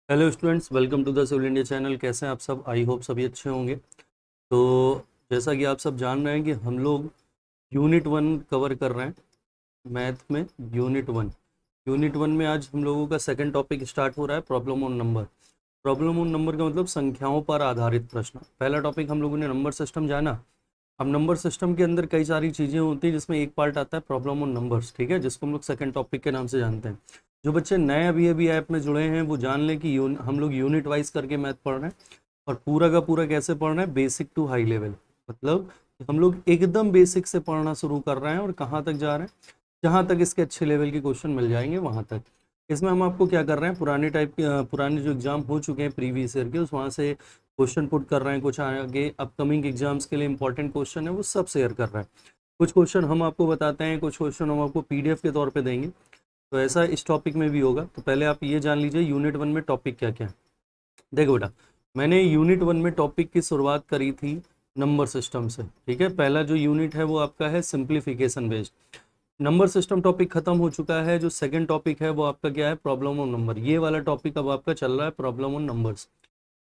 Hello students, welcome to the civil India channel. कैसे हैं आप सब? आई होप सभी अच्छे होंगे। तो जैसा कि आप सब जान रहे हैं कि हम लोग यूनिट 1 कवर कर रहे हैं मैथ में। यूनिट वन में आज हम लोगों का सेकंड टॉपिक स्टार्ट हो रहा है, problem on number. Problem on number का मतलब संख्याओं पर आधारित प्रश्न। पहला टॉपिक हम लोगों ने नंबर सिस्टम जाना। अब नंबर सिस्टम के अंदर कई सारी चीज़ें होती हैं जिसमें एक पार्ट आता है प्रॉब्लम ऑन नंबर्स, ठीक है, जिसको हम लोग सेकंड टॉपिक के नाम से जानते हैं। जो बच्चे नए अभी अभी ऐप में जुड़े हैं वो जान लें कि हम लोग यूनिट वाइज करके मैथ पढ़ रहे हैं। और पूरा का पूरा कैसे पढ़ रहे हैं? Basic to high level. मतलब हम लोग एकदम बेसिक से पढ़ना शुरू कर रहे हैं और कहाँ तक जा रहे हैं? जहाँ तक इसके अच्छे लेवल के क्वेश्चन मिल जाएंगे वहाँ तक। इसमें हम आपको क्या कर रहे हैं, पुराने टाइप के पुराने जो एग्जाम हो चुके हैं प्रीवियस ईयर के, उस वहाँ से क्वेश्चन पुट कर रहे हैं। कुछ आगे अपकमिंग एग्जाम्स के लिए इंपॉर्टेंट क्वेश्चन है वो सब शेयर कर रहे हैं। कुछ क्वेश्चन हम आपको बताते हैं, कुछ क्वेश्चन हम आपको पीडीएफ के तौर पे देंगे। तो ऐसा इस टॉपिक में भी होगा। तो पहले आप ये जान लीजिए यूनिट 1 में टॉपिक क्या क्या है। देखो बेटा, मैंने यूनिट 1 में टॉपिक की शुरुआत करी थी नंबर सिस्टम से, ठीक है। पहला जो यूनिट है वो आपका है simplification based. Number system topic खत्म हो चुका है। जो सेकंड टॉपिक है वो आपका क्या है? Problem on number. ये वाला टॉपिक अब आपका चल रहा है प्रॉब्लम ऑन नंबर्स।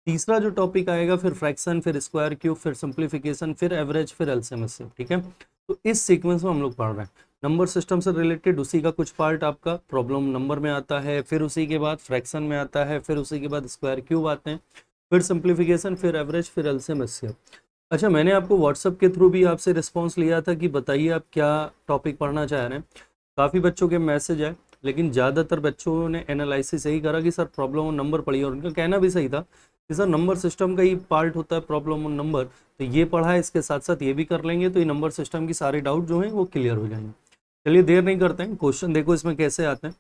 तीसरा जो टॉपिक आएगा फिर फ्रैक्शन, फिर स्क्वायर क्यूब, फिर सिंप्लीफिकेशन, फिर एवरेज, फिर एलसीएम, ठीक है। तो इस सीक्वेंस में हम लोग पढ़ रहे हैं नंबर सिस्टम से रिलेटेड। उसी का कुछ पार्ट आपका प्रॉब्लम नंबर में आता है, फिर उसी के बाद फ्रैक्शन में आता है, फिर उसी के बाद स्क्वायर क्यूब आते हैं, फिर सिंप्लीफिकेशन, फिर एवरेज, फिर एलसीएम। अच्छा, मैंने आपको व्हाट्सएप के थ्रू भी आपसे रिस्पॉन्स लिया था कि बताइए आप क्या टॉपिक पढ़ना चाह रहे हैं। काफ़ी बच्चों के मैसेज आए, लेकिन ज़्यादातर बच्चों ने एनालिसिस यही करा कि सर प्रॉब्लम ऑन नंबर पढ़िए। और उनका कहना भी सही था कि सर नंबर सिस्टम का ही पार्ट होता है प्रॉब्लम ऑन नंबर, तो ये पढ़ा है, इसके साथ साथ ये भी कर लेंगे तो ये नंबर सिस्टम की सारे डाउट जो हैं वो क्लियर हो जाएंगे। चलिए देर नहीं करते हैं, क्वेश्चन देखो इसमें कैसे आते हैं।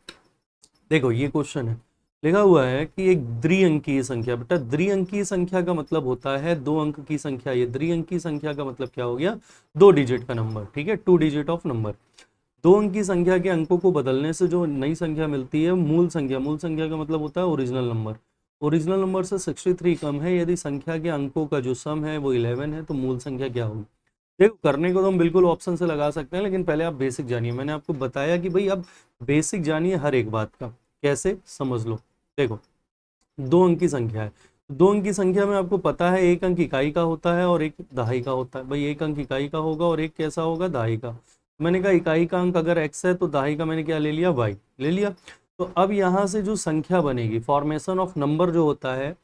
देखो ये क्वेश्चन है, लिखा हुआ है कि एक द्विअंकीय संख्या। बेटा द्विअंकीय संख्या का मतलब होता है दो अंक की संख्या। ये द्विअंकीय संख्या का मतलब क्या हो गया? दो डिजिट का नंबर, ठीक है, टू डिजिट ऑफ नंबर। दो अंक की संख्या के अंकों को बदलने से जो नई संख्या मिलती है मूल संख्या। मूल संख्या का मतलब होता है ओरिजिनल नंबर। ओरिजिनल नंबर से 63 कम है। यदि संख्या के अंकों का जो सम है वो 11 है तो मूल संख्या क्या होगी? देखो करने को तो हम बिल्कुल ऑप्शन से लगा सकते हैं, लेकिन पहले आप बेसिक जानिए। मैंने आपको बताया कि भाई अब बेसिक जानिए हर एक बात का। कैसे? समझ लो। देखो दो अंक की संख्या है। दो अंक की संख्या में आपको पता है एक अंक इकाई का होता है और एक दहाई का होता है। भाई एक अंक इकाई का होगा और एक कैसा होगा? दहाई का। मैंने कहा इकाई का अंक अगर x है तो दहाई का मैंने क्या ले लिया? y ले लिया। तो अब यहाँ से जो संख्या बनेगी, फॉर्मेशन ऑफ नंबर जो होता है,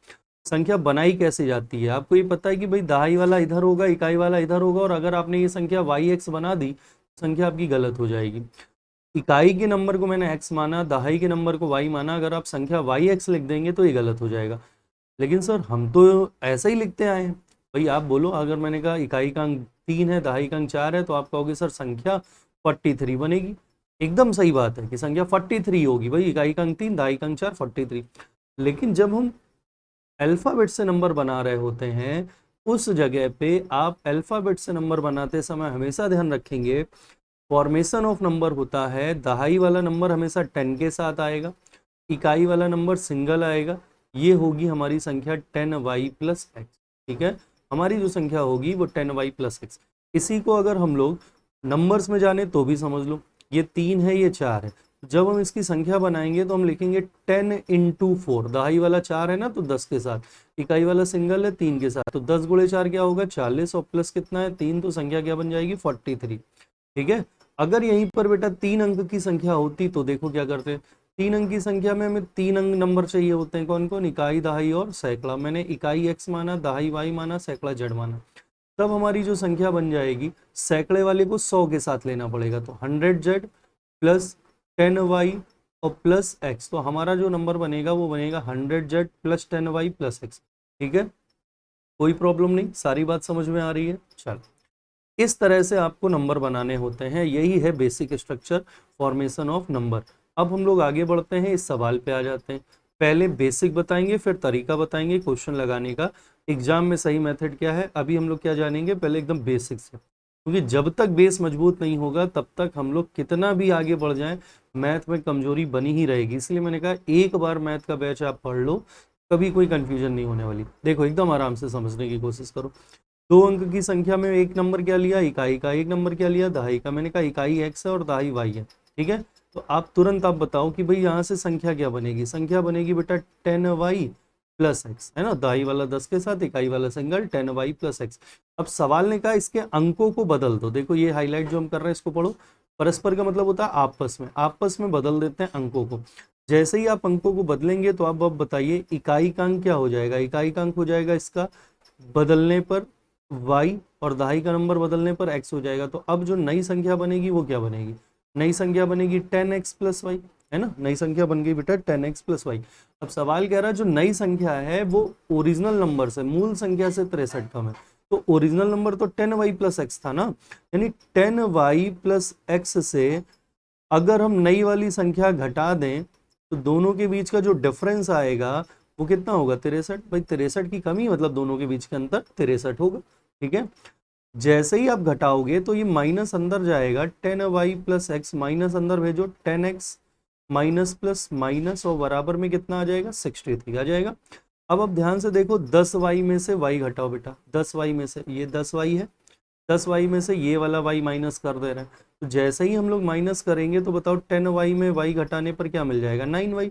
संख्या बनाई कैसे जाती है? आपको ये पता है कि भाई दहाई वाला इधर होगा, इकाई वाला इधर होगा, और अगर आपने ये संख्या yx बना दी, संख्या आपकी गलत हो जाएगी। इकाई के नंबर को मैंने x माना, दहाई के नंबर को y माना, अगर आप संख्या yx लिख देंगे तो ये गलत हो जाएगा। लेकिन सर हम तो ऐसा ही लिखते आए हैं। भाई आप बोलो, अगर मैंने कहा इकाई का अंक 3 है, दहाई का अंक 4 है, तो आप कहोगे सर संख्या 43 बनेगी। एकदम सही बात है कि संख्या 43 होगी। भाई इकाई का अंक 3, दहाई का अंक 4, 43। लेकिन जब हम अल्फाबेट से नंबर बना रहे होते हैं, उस जगह पे आप अल्फाबेट से नंबर बनाते समय हमेशा ध्यान रखेंगे फॉर्मेशन ऑफ नंबर होता है दहाई वाला नंबर हमेशा 10 के साथ आएगा, इकाई वाला नंबर सिंगल आएगा। ये होगी हमारी संख्या 10y प्लस एक्स, ठीक है। हमारी जो संख्या होगी वो 10y प्लस एक्स। इसी को अगर हम लोग नंबर्स में जाने तो भी समझ लो, ये 3 है, ये 4 है। जब हम इसकी संख्या बनाएंगे तो हम लिखेंगे 10 इंटू 4। दहाई वाला 4 है ना, तो 10 के साथ, इकाई वाला सिंगल है 3 के साथ, तो 10 गुणे 4 क्या होगा? 40, और प्लस कितना है? 3, तो संख्या क्या बन जाएगी? 43, ठीक है। अगर यहीं पर बेटा 3 अंक की संख्या होती तो देखो क्या करते हैं। 3 अंक की संख्या में हमें 3 अंक नंबर चाहिए होते हैं। कौन कौन? इकाई, दहाई और सैकड़ा। मैंने इकाई x माना, दहाई y माना, सैकड़ा z माना। तब हमारी जो संख्या बन जाएगी, सैकड़े वाले को 100 के साथ लेना पड़ेगा, तो 100z प्लस 10y और प्लस x। तो हमारा जो नंबर बनेगा वो बनेगा 100z plus 10y plus x, ठीक है। कोई प्रॉब्लम नहीं, सारी बात समझ में आ रही है? चलो, इस तरह से आपको नंबर बनाने होते हैं। यही है basic structure, formation of number. अब हम लोग आगे बढ़ते हैं, इस सवाल पे आ जाते हैं। पहले बेसिक बताएंगे, फिर तरीका बताएंगे क्वेश्चन लगाने का, एग्जाम में सही मेथड क्या है। अभी हम लोग क्या जानेंगे? पहले एकदम बेसिक से, क्योंकि जब तक बेस मजबूत नहीं होगा तब तक हम लोग कितना भी आगे बढ़ जाएं, मैथ में कमजोरी बनी ही रहेगी। इसलिए मैंने कहा एक बार मैथ का बैच आप पढ़ लो, कभी कोई कंफ्यूजन नहीं होने वाली। देखो एकदम आराम से समझने की कोशिश करो। दो अंक की संख्या में एक नंबर क्या लिया? इकाई का। एक नंबर क्या लिया? दहाई का। मैंने कहा इकाई x है और दहाई y है, ठीक है। तो आप तुरंत आप बताओ कि भाई यहाँ से संख्या क्या बनेगी, संख्या बनेगी बेटा 10y प्लस एक्स, है ना, दाई वाला 10 के साथ इकाई वाला सिंगल 10y प्लस एक्स। अब सवाल ने कहा इसके अंकों को बदल दो। देखो ये हाईलाइट जो हम कर रहे हैं इसको पढ़ो। परस्पर का मतलब होता है आपस में बदल देते हैं अंकों को। जैसे ही आप अंकों को बदलेंगे तो आप अब बताइए इकाई का अंक क्या हो जाएगा, इकाई का अंक हो जाएगा इसका बदलने पर y और दहाई का नंबर बदलने पर x हो जाएगा। तो अब जो नई संख्या बनेगी वो क्या बनेगी, नई संख्या बनेगी 10x प्लस वाई, है ना, नई संख्या बन गई बेटा 10x प्लस वाई। अब सवाल कह रहा है जो नई संख्या है वो ओरिजिनल नंबर से, मूल संख्या से 63 कम है। तो ओरिजिनल नंबर तो 10y प्लस एक्स था ना, यानी 10y प्लस एक्स से अगर हम नई वाली संख्या घटा दें तो दोनों के बीच का जो डिफरेंस आएगा वो कितना होगा 63। भाई 63 की कमी मतलब दोनों के बीच का अंतर 63 होगा। ठीक है, जैसे ही आप घटाओगे तो ये माइनस अंदर जाएगा 10y प्लस एक्स, माइनस अंदर भेजो 10x माइनस प्लस माइनस और बराबर में कितना आ जाएगा 63 आ जाएगा। अब आप ध्यान से देखो 10y में से y घटाओ बेटा, 10y में से ये 10y है, 10y में से ये वाला y माइनस कर दे रहे हैं। तो जैसे ही हम लोग माइनस करेंगे तो बताओ 10y में y घटाने पर क्या मिल जाएगा 9y।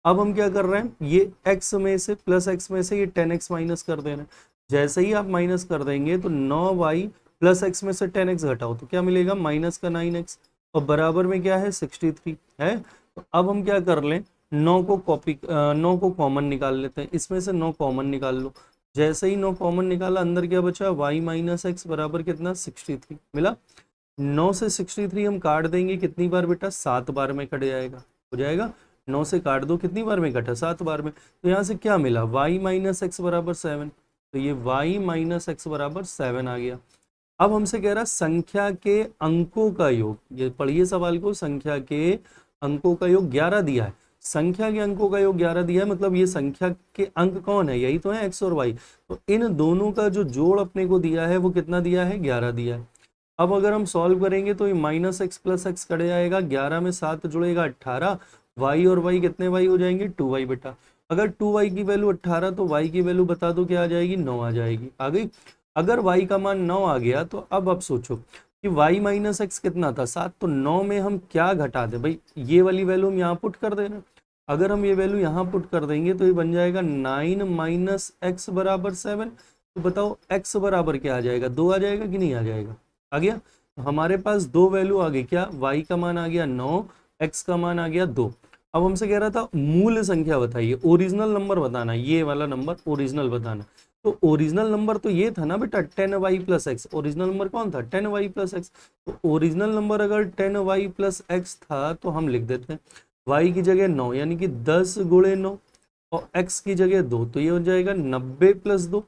अब हम क्या कर रहे हैं, ये x में से प्लस x में से ये 10x माइनस कर दे रहे हैं। जैसे ही आप माइनस कर देंगे तो 9y प्लस x में से 10x घटाओ तो क्या मिलेगा माइनस का 9x और बराबर में क्या है 63 है। तो अब हम क्या कर लें, 9 को कॉमन निकाल लेते हैं, इसमें से 9 कॉमन निकाल लो। जैसे ही 9 कॉमन निकाला अंदर क्या बचा y माइनस एक्स बराबर कितना 63 मिला। 9 से 63 हम काट देंगे कितनी बार बेटा 7 बार में कट जाएगा, हो जाएगा 9 से काट दो कितनी बार में कटा 7 बार में। तो यहाँ से क्या मिला y माइनस एक्स बराबर 7, तो ये y माइनस एक्स बराबर 7 आ गया। अब हमसे कह रहा संख्या के अंकों का योग, ये पढ़िए सवाल को, संख्या के अंकों का योग 11 दिया है, संख्या के अंकों का योग 11 दिया है, मतलब ये संख्या के अंक कौन है, यही तो है x और y। तो इन दोनों का जो जोड़ अपने को दिया है वो कितना दिया है 11 दिया है। अब अगर हम सॉल्व करेंगे तो ये minus x plus x cut जाएगा, 11 में 7 जुड़ेगा 18, y और y कितने y हो जाएंगे 2y बेटा। अगर 2y की वैल्यू 18 तो y की वैल्यू बता दो क्या आ जाएगी 9 आ जाएगी, आ गई। अगर y का मान 9 आ गया तो अब आप सोचो कि y माइनस एक्स कितना था 7, तो 9 में हम क्या घटा दें, भाई ये वाली वैल्यू हम यहाँ पुट कर देना। अगर हम ये वैल्यू यहाँ पुट कर देंगे तो ये बन जाएगा 9 माइनस एक्स बराबर 7। तो बताओ x बराबर क्या आ जाएगा 2 आ जाएगा कि नहीं आ जाएगा, आ गया। तो हमारे पास दो वैल्यू आ गई, क्या y का मान आ गया 9, x का मान आ गया 2। अब हमसे कह रहा था मूल संख्या बताइए, ओरिजिनल नंबर बताना, ये वाला नंबर ओरिजिनल बताना। तो ओरिजिनल नंबर तो ये था ना बेटा 10y plus x, original number कौन था 10y प्लस एक्स। तो ओरिजिनल नंबर अगर 10y प्लस एक्स था तो हम लिख देते हैं y की जगह 9 यानी कि 10 गुणे 9 और x की जगह 2, तो ये हो जाएगा 90 प्लस 2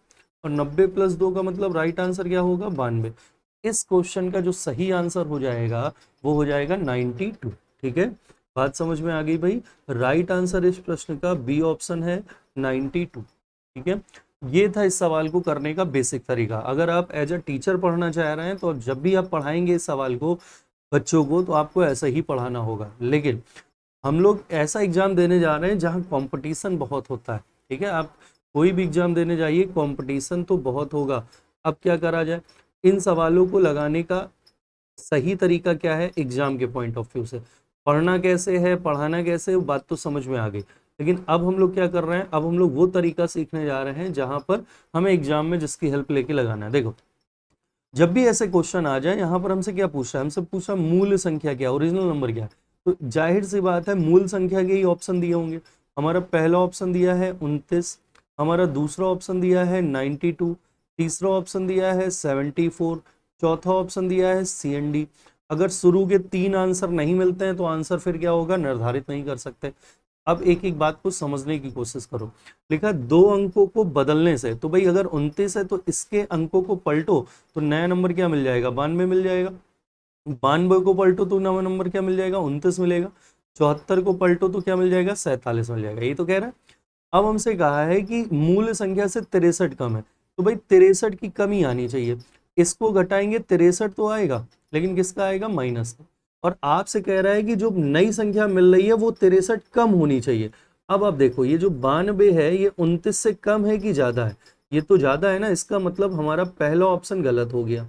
और 90 प्लस 2 का मतलब राइट आंसर क्या होगा 92। इस क्वेश्चन का जो सही आंसर हो जाएगा वो हो जाएगा 92। ठीक है, बात समझ में आ गई भाई। राइट आंसर इस प्रश्न का बी ऑप्शन है 92। ठीक है, ये था इस सवाल को करने का बेसिक तरीका। अगर आप एज अ टीचर पढ़ना चाह रहे हैं तो जब भी आप पढ़ाएंगे इस सवाल को बच्चों को तो आपको ऐसा ही पढ़ाना होगा। लेकिन हम लोग ऐसा एग्जाम देने जा रहे हैं जहाँ कंपटीशन बहुत होता है। ठीक है, आप कोई भी एग्जाम देने जाइए कंपटीशन तो बहुत होगा। अब क्या करा जाए, इन सवालों को लगाने का सही तरीका क्या है एग्जाम के पॉइंट ऑफ व्यू से, पढ़ना कैसे है पढ़ाना कैसे, वो बात तो समझ में आ गई। लेकिन अब हम लोग क्या कर रहे हैं, अब हम लोग वो तरीका सीखने जा रहे हैं जहां पर हमें एग्जाम में जिसकी हेल्प लेके लगाना है। देखो जब भी ऐसे क्वेश्चन आ जाए यहाँ पर हमसे क्या पूछ रहा है, हमसे पूछा मूल संख्या क्या, ओरिजिनल नंबर क्या है। तो जाहिर सी बात है मूल संख्या के ही ऑप्शन दिए होंगे। हमारा पहला ऑप्शन दिया है 29, हमारा दूसरा ऑप्शन दिया है 92, तीसरा ऑप्शन दिया है 74, चौथा ऑप्शन दिया है CND। अगर शुरू के 3 आंसर नहीं मिलते हैं तो आंसर फिर क्या होगा निर्धारित नहीं कर सकते। अब एक एक बात को समझने की कोशिश करो। लिखा 2 अंकों को बदलने से, तो भाई अगर 29 है तो इसके अंकों को पलटो तो नया नंबर क्या मिल जाएगा 92 मिल जाएगा। 92 को पलटो तो नवा नंबर क्या मिल जाएगा 29 मिलेगा। 74 को पलटो तो क्या मिल जाएगा 47 मिल जाएगा, यही तो कह रहा है। अब हमसे कहा है कि मूल संख्या से 63 कम है, तो भाई 63 की कमी आनी चाहिए। इसको घटाएंगे 63 तो आएगा लेकिन किसका आएगा माइनस का। और आपसे कह रहा है कि जो नई संख्या मिल रही है वो 63 कम होनी चाहिए। अब आप देखो ये जो 92 है ये 29 से कम है कि ज्यादा है, ये तो ज्यादा है ना, इसका मतलब हमारा पहला ऑप्शन गलत हो गया।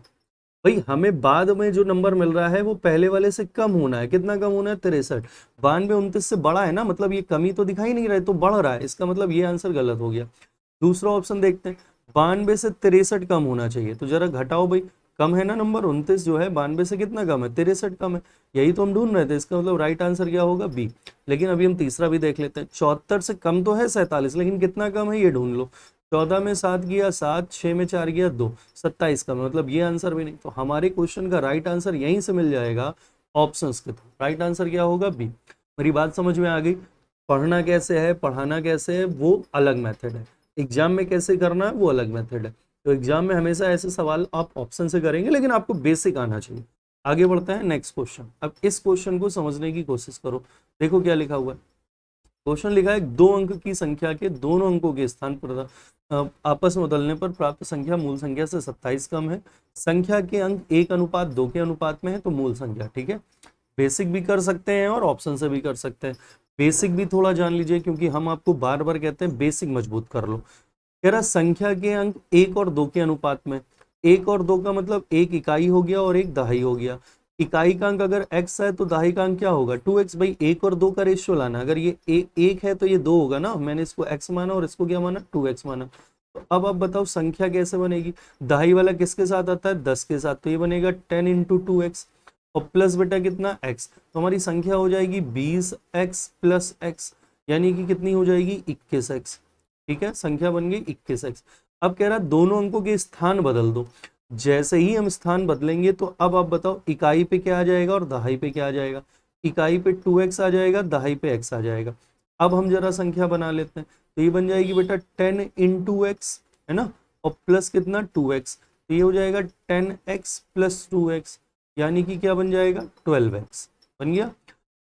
भाई हमें बाद में जो नंबर मिल रहा है वो पहले वाले से कम होना है, कितना कम होना है 63। 92 29 से बड़ा है ना, मतलब ये कमी तो दिखाई नहीं रहा है, तो बढ़ रहा है, इसका मतलब ये आंसर गलत हो गया। दूसरा ऑप्शन देखते हैं, 92 से 63 कम होना चाहिए, तो जरा घटाओ भाई, कम है ना नंबर 29 जो है 92 से कितना कम है, 63 कम है, यही तो हम ढूंढ रहे थे, इसका मतलब राइट आंसर क्या होगा, बी। लेकिन अभी हम तीसरा भी देख लेते हैं, 74 से कम तो है 47, लेकिन कितना कम है ये ढूंढ लो। 14 में 7 गया 7, 6 में 4 गया 2, 27 कम है, मतलब ये आंसर भी नहीं, तो हमारे क्वेश्चन का राइट आंसर यहीं से मिल जाएगा, ऑप्शंस के थ्रू। राइट आंसर क्या होगा, बी। मेरी बात समझ में आ गई। पढ़ना कैसे है, पढ़ाना कैसे है, वो अलग मेथड है, एग्जाम में कैसे करना है वो अलग मेथड है। तो एग्जाम में हमेशा ऐसे सवाल आप ऑप्शन से करेंगे, लेकिन आपको बेसिक आना चाहिए। आगे बढ़ते हैं नेक्स्ट क्वेश्चन। अब इस क्वेश्चन को समझने की कोशिश करो। देखो क्या लिखा हुआ है, क्वेश्चन लिखा है, 2 अंक की संख्या के दोनों अंकों के स्थान पर आपस में बदलने पर प्राप्त संख्या मूल संख्या से 27 कम है। संख्या के अंक 1:2 के अनुपात में है, तो मूल संख्या। ठीक है, बेसिक भी कर सकते हैं और ऑप्शन से भी कर सकते हैं। बेसिक भी थोड़ा जान लीजिए, क्योंकि हम आपको बार बार कहते हैं बेसिक मजबूत कर लो। कह रहा संख्या के अंक 1 और 2 के अनुपात में, 1 और 2 का मतलब 1 इकाई हो गया और 1 दहाई हो गया। इकाई का अंक अगर x है तो दहाई का अंक क्या होगा 2x। भाई 1 और 2 का रेशियो लाना, अगर ये 1 है तो ये 2 होगा ना, मैंने इसको x माना और इसको क्या माना 2x माना। तो अब आप बताओ संख्या कैसे बनेगी, दहाई वाला किसके साथ आता है 10 के साथ, तो ये बनेगा 10 × 2x और प्लस बेटा कितना x, तो हमारी संख्या हो जाएगी 20x + x, यानी कि कितनी हो जाएगी 21x। ठीक है, संख्या बन गई 21x। अब कह रहा दोनों अंकों के स्थान बदल दो। जैसे ही हम स्थान बदलेंगे तो अब आप बताओ इकाई पे क्या आ जाएगा और दहाई पे क्या आ जाएगा। इकाई पे 2x आ जाएगा, दहाई पे x आ जाएगा। अब हम जरा संख्या बना लेते हैं, तो ये बन जाएगी बेटा 10 × x, है ना, और प्लस कितना 2x, तो ये हो जाएगा 10x + 2x, यानी कि क्या बन जाएगा 12x बन गया।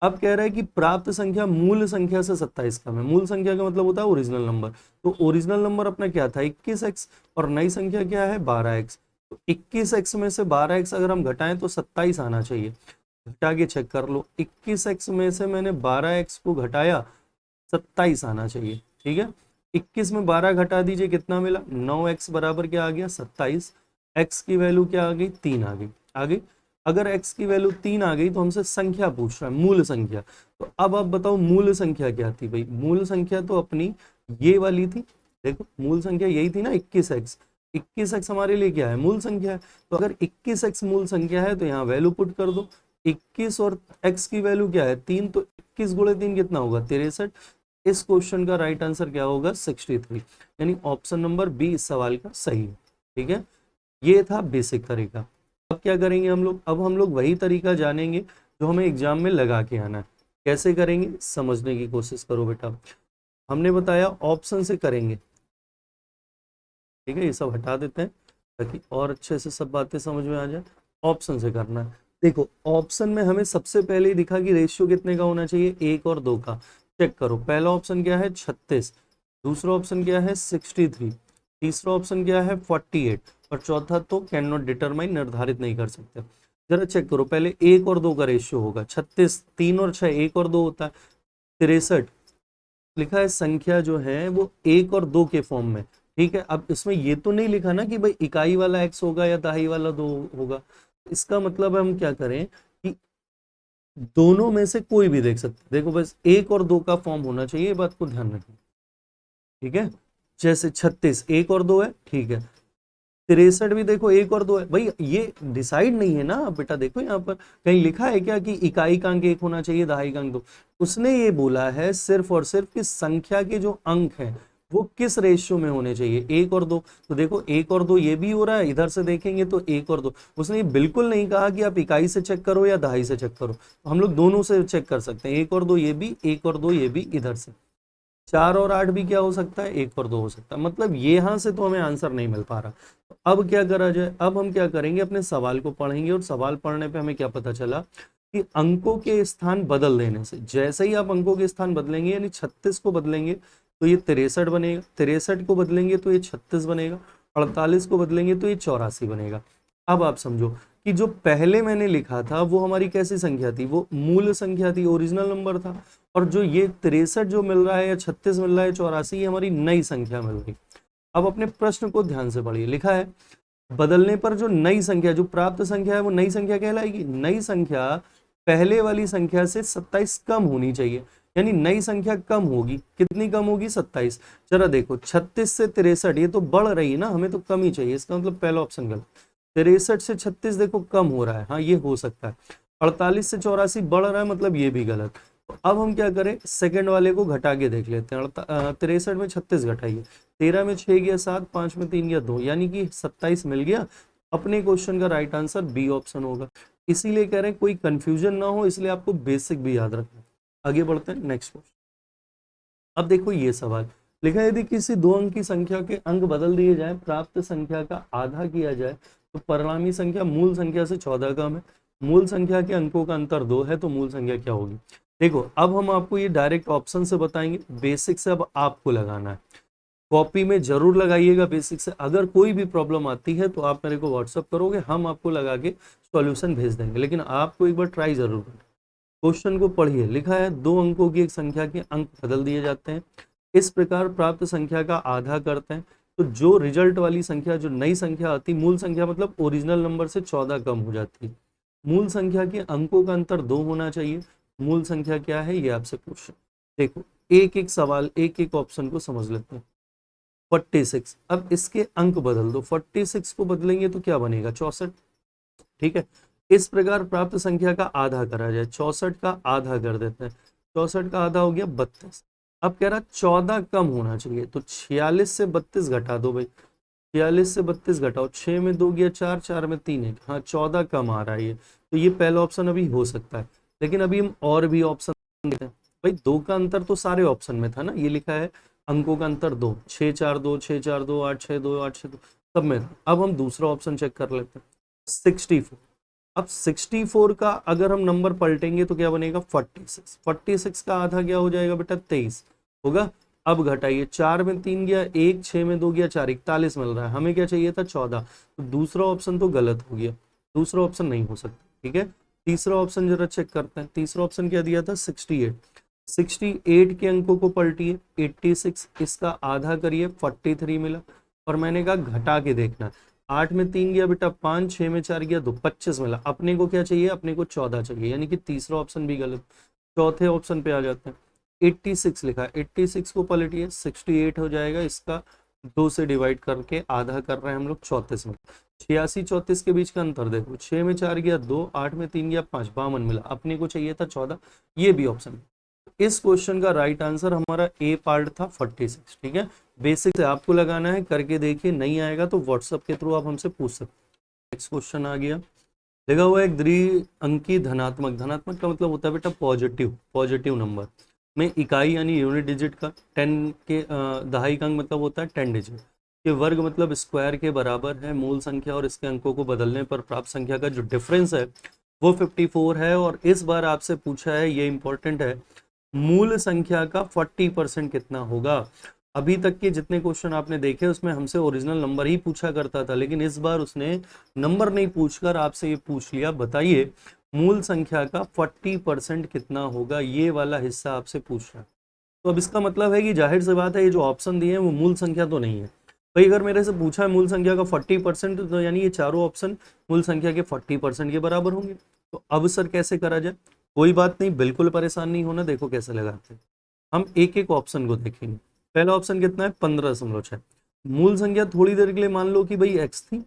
अब कह रहा है कि प्राप्त संख्या मूल संख्या से 27 कम है। मूल संख्या का मतलब होता है ओरिजिनल नंबर, तो ओरिजिनल नंबर अपना क्या था 21x, और नई संख्या क्या है 12x। तो 21x में से 12x अगर हम घटाएं तो 27 आना चाहिए। घटा के चेक कर लो, 21x में से मैंने 12x को घटाया, 27 आना चाहिए। ठीक है, 21 में 12 घटा दीजिए, कितना मिला 9x बराबर क्या आ गया 27। x की वैल्यू क्या आ गई 3 आ गई। आ गई, अगर x की वैल्यू 3 आ गई तो हमसे संख्या पूछ रहा है, मूल संख्या। तो अब आप बताओ मूल संख्या क्या थी। भाई मूल संख्या तो अपनी ये वाली थी, देखो मूल संख्या यही थी ना 21x। 21x हमारे लिए क्या है मूल संख्या है, तो अगर 21x मूल संख्या है तो यहाँ वैल्यू पुट कर दो। 21 और x की वैल्यू क्या है 3, तो 21 × 3 कितना होगा 63। इस क्वेश्चन का राइट आंसर क्या होगा 63, यानी ऑप्शन नंबर बी इस सवाल का सही है। ठीक है, ये था बेसिक तरीका। अब क्या करेंगे हम लोग, अब हम लोग वही तरीका जानेंगे जो हमें एग्जाम में लगा के आना है। कैसे करेंगे समझने की कोशिश करो बेटा। हमने बताया ऑप्शन से करेंगे, ठीक है, ये सब हटा देते हैं ताकि और अच्छे से सब बातें समझ में आ जाए। ऑप्शन से करना है। देखो ऑप्शन में हमें सबसे पहले ही दिखा कि रेशियो कितने का होना चाहिए 1 और 2 का। चेक करो, पहला ऑप्शन क्या है 36, दूसरा ऑप्शन क्या है 63, तीसरा ऑप्शन क्या है 48, और चौथा तो कैन नॉट डिटरमाइन, निर्धारित नहीं कर सकते। जरा चेक करो, पहले 1 और 2 का रेशियो होगा 36, 3 और 6 1 और 2 होता है। 63 लिखा है संख्या जो है वो 1 और 2 के फॉर्म में। ठीक है, अब इसमें ये तो नहीं लिखा ना कि भाई इकाई वाला x होगा या दहाई वाला 2 होगा। इसका मतलब हम क्या करें कि दोनों में से कोई भी देख सकते हैं। देखो बस 1 और 2 का फॉर्म होना चाहिए, ये बात को ध्यान रखें। ठीक है, जैसे 36 1 और 2 है, ठीक है, 63 भी देखो 1 और 2 है। भाई ये डिसाइड नहीं है ना बेटा, देखो यहाँ पर कहीं लिखा है क्या कि इकाई का अंक 1 होना चाहिए दहाई का अंक 2। उसने ये बोला है सिर्फ और सिर्फ कि संख्या के जो अंक हैं वो किस रेशियो में होने चाहिए 1 और 2। तो देखो 1 और 2 ये भी हो रहा है, इधर से देखेंगे तो 1 और 2। उसने ये बिल्कुल नहीं कहा कि आप इकाई से चेक करो या दहाई से चेक करो, तो हम लोग दोनों से चेक कर सकते हैं, 1 और 2 ये भी, 1 और 2 ये भी इधर से। 4 और 8 भी क्या हो सकता है 1 और 2 हो सकता है, मतलब ये यहाँ से तो हमें आंसर नहीं मिल पा रहा। तो अब क्या करा जाए, अब हम क्या करेंगे अपने सवाल को पढ़ेंगे, और सवाल पढ़ने पे हमें क्या पता चला कि अंकों के स्थान बदल देने से, जैसे ही आप अंकों के स्थान बदलेंगे, यानी 36 को बदलेंगे तो ये 63 बनेगा, 63 को बदलेंगे तो ये 36 बनेगा, 48 को बदलेंगे तो ये 84 बनेगा। अब आप समझो कि जो पहले मैंने लिखा था वो हमारी कैसी संख्या थी, वो मूल संख्या थी, ओरिजिनल नंबर था। और जो ये 63 जो मिल रहा है या 36 मिल रहा है 84, ये हमारी नई संख्या मिल रही। अब अपने प्रश्न को ध्यान से पढ़िए, लिखा है बदलने पर जो नई संख्या, जो प्राप्त संख्या है वो नई संख्या कहलाएगी। नई संख्या पहले वाली संख्या से 27 कम होनी चाहिए, यानी नई संख्या कम होगी। कितनी कम होगी? 27। जरा देखो 36 से 63, ये तो बढ़ रही है ना, हमें तो कम ही चाहिए, इसका मतलब पहला ऑप्शन गलत। 63 से 36 देखो कम हो रहा है, हाँ ये हो सकता है। 48 से 84 बढ़ रहा है, मतलब ये भी गलत। तो अब हम क्या करें, सेकंड वाले को घटा के देख लेते हैं। 63 में 36 घटाइए, 13 में 6 गया 7, 5 में 3 गया 2, यानी कि 27 मिल गया। अपने क्वेश्चन का राइट आंसर बी ऑप्शन होगा। इसीलिए कह रहे हैं कोई कंफ्यूजन ना हो, इसलिए आपको बेसिक भी याद रखना। आगे बढ़ते हैं नेक्स्ट क्वेश्चन। अब देखो ये सवाल लिखा है, यदि किसी दो अंक की संख्या के अंक बदल दिए जाए, प्राप्त संख्या का आधा किया जाए, तो परिणामी संख्या मूल संख्या से 14 कम है। मूल संख्या के अंकों का अंतर 2 है, तो मूल संख्या क्या होगी? देखो अब हम आपको ये डायरेक्ट ऑप्शन से बताएंगे, बेसिक से अब आपको लगाना है। कॉपी में जरूर लगाइएगा बेसिक से। अगर कोई भी प्रॉब्लम आती है तो आप मेरे को व्हाट्सअप करोगे, हम आपको लगा के सॉल्यूशन भेज देंगे, लेकिन आपको एक बार ट्राई जरूर करना। क्वेश्चन को पढ़िए, लिखा है दो अंकों की एक संख्या के अंक बदल दिए जाते हैं, इस प्रकार प्राप्त संख्या का आधा करते हैं, तो जो रिजल्ट वाली संख्या, जो नई संख्या आती, मूल संख्या मतलब ओरिजिनल नंबर से 14 कम हो जाती है। मूल संख्या के अंकों का अंतर 2 होना चाहिए। मूल संख्या क्या है ये आपसे पूछ रहे हैं। देखो एक एक सवाल, एक एक ऑप्शन को समझ लेते हैं। 46, अब इसके अंक बदल दो, 46 को बदलेंगे तो क्या बनेगा? 64। ठीक है, इस प्रकार प्राप्त संख्या का आधा करा जाए, 64 का आधा कर देते हैं, 64 का आधा हो गया 32। अब कह रहा 14 कम होना चाहिए, तो 46 से 32 घटा दो भाई, 46 से 32 घटाओ, 6 में 2 गया 4, 4 में 3 है, हाँ 14 कम आ रहा है ये। तो ये पहला ऑप्शन अभी हो सकता है, लेकिन अभी हम और भी ऑप्शन देखते हैं। भाई 2 का अंतर तो सारे ऑप्शन में था ना, ये लिखा है अंकों का अंतर 2, 6 4 2, 6 4 2, 8 6 2, 8 6 2, सब में था। अब हम दूसरा ऑप्शन चेक कर लेते हैं, 64। अब 64 का अगर हम नंबर पलटेंगे तो क्या बनेगा? 46। 46 का आधा क्या हो जाएगा बेटा? 23 होगा। अब घटाइए, 4 में 3 गया 1, 6 में 2 गया 4, 41 मिल रहा है, हमें क्या चाहिए था? 14। तो दूसरा ऑप्शन तो गलत हो गया, दूसरा ऑप्शन नहीं हो सकता। ठीक है, तीसरा ऑप्शन जरा चेक करते हैं। तीसरा ऑप्शन क्या दिया था? 68। 68 के अंकों को पलटिए, 86, इसका आधा करिए, 43 मिला। और मैंने कहा घटा के देखना, 8 में 3 गया बेटा 5, 6 में 4 गया 2, 25 मिला। अपने को क्या चाहिए? अपने को 14 चाहिए, यानी कि तीसरा ऑप्शन भी गलत। चौथे ऑप्शन पे आ जाते हैं, 86 लिखा है, 86 को पलटिए, 68 हो जाएगा, इसका 2 से डिवाइड करके आधा कर रहे हैं हम लोग 34 में। 86 34 के बीच का अंतर देखो, 6 में 4 गया 2, 8 में 3 गया 5, 52 मिला। अपने को चाहिए था 14, ये भी ऑप्शन। इस क्वेश्चन का राइट आंसर हमारा ए पार्ट था 46। ठीक है, बेसिक से आपको लगाना है, करके देखिए, नहीं आएगा तो व्हाट्सएप के थ्रू आप हमसे पूछ सकते हैं। नेक्स्ट क्वेश्चन आ गया, लिखा हुआ है एक द्विअंकी धनात्मक, धनात्मक का मतलब होता है बेटा पॉजिटिव, पॉजिटिव नंबर में इकाई यानी यूनिट डिजिट का 10 के दहाई का अंक मतलब होता है 10 डिजिट के वर्ग मतलब स्क्वायर के बराबर है। मूल संख्या और इसके अंकों को बदलने पर प्राप्त संख्या का जो डिफरेंस है वो 54 है। और इस बार आपसे पूछा है, ये इंपॉर्टेंट है, मूल संख्या का 40% कितना होगा? अभी तक के जितने क्वेश्चन आपने देखे उसमें हमसे ओरिजिनल नंबर ही पूछा करता था, लेकिन इस बार उसने नंबर नहीं पूछकर आपसे ये पूछ लिया, बताइए मूल संख्या का 40% कितना होगा? ये वाला हिस्सा आपसे पूछ रहा है। तो अब इसका मतलब है कि जाहिर सी बात है ये जो ऑप्शन दिए हैं वो मूल संख्या तो नहीं है। भाई अगर मेरे से पूछा है मूल संख्या का 40%, तो यानी ये चारों ऑप्शन मूल संख्या के 40% के बराबर होंगे। तो अब सर कैसे करा जाए? कोई बात नहीं, बिल्कुल परेशान नहीं होना। देखो कैसे लगाते हैं, हम एक एक ऑप्शन को देखेंगे। पहला ऑप्शन कितना है? 15.6। मूल संख्या थोड़ी देर के लिए मान लो कि भाई x थी,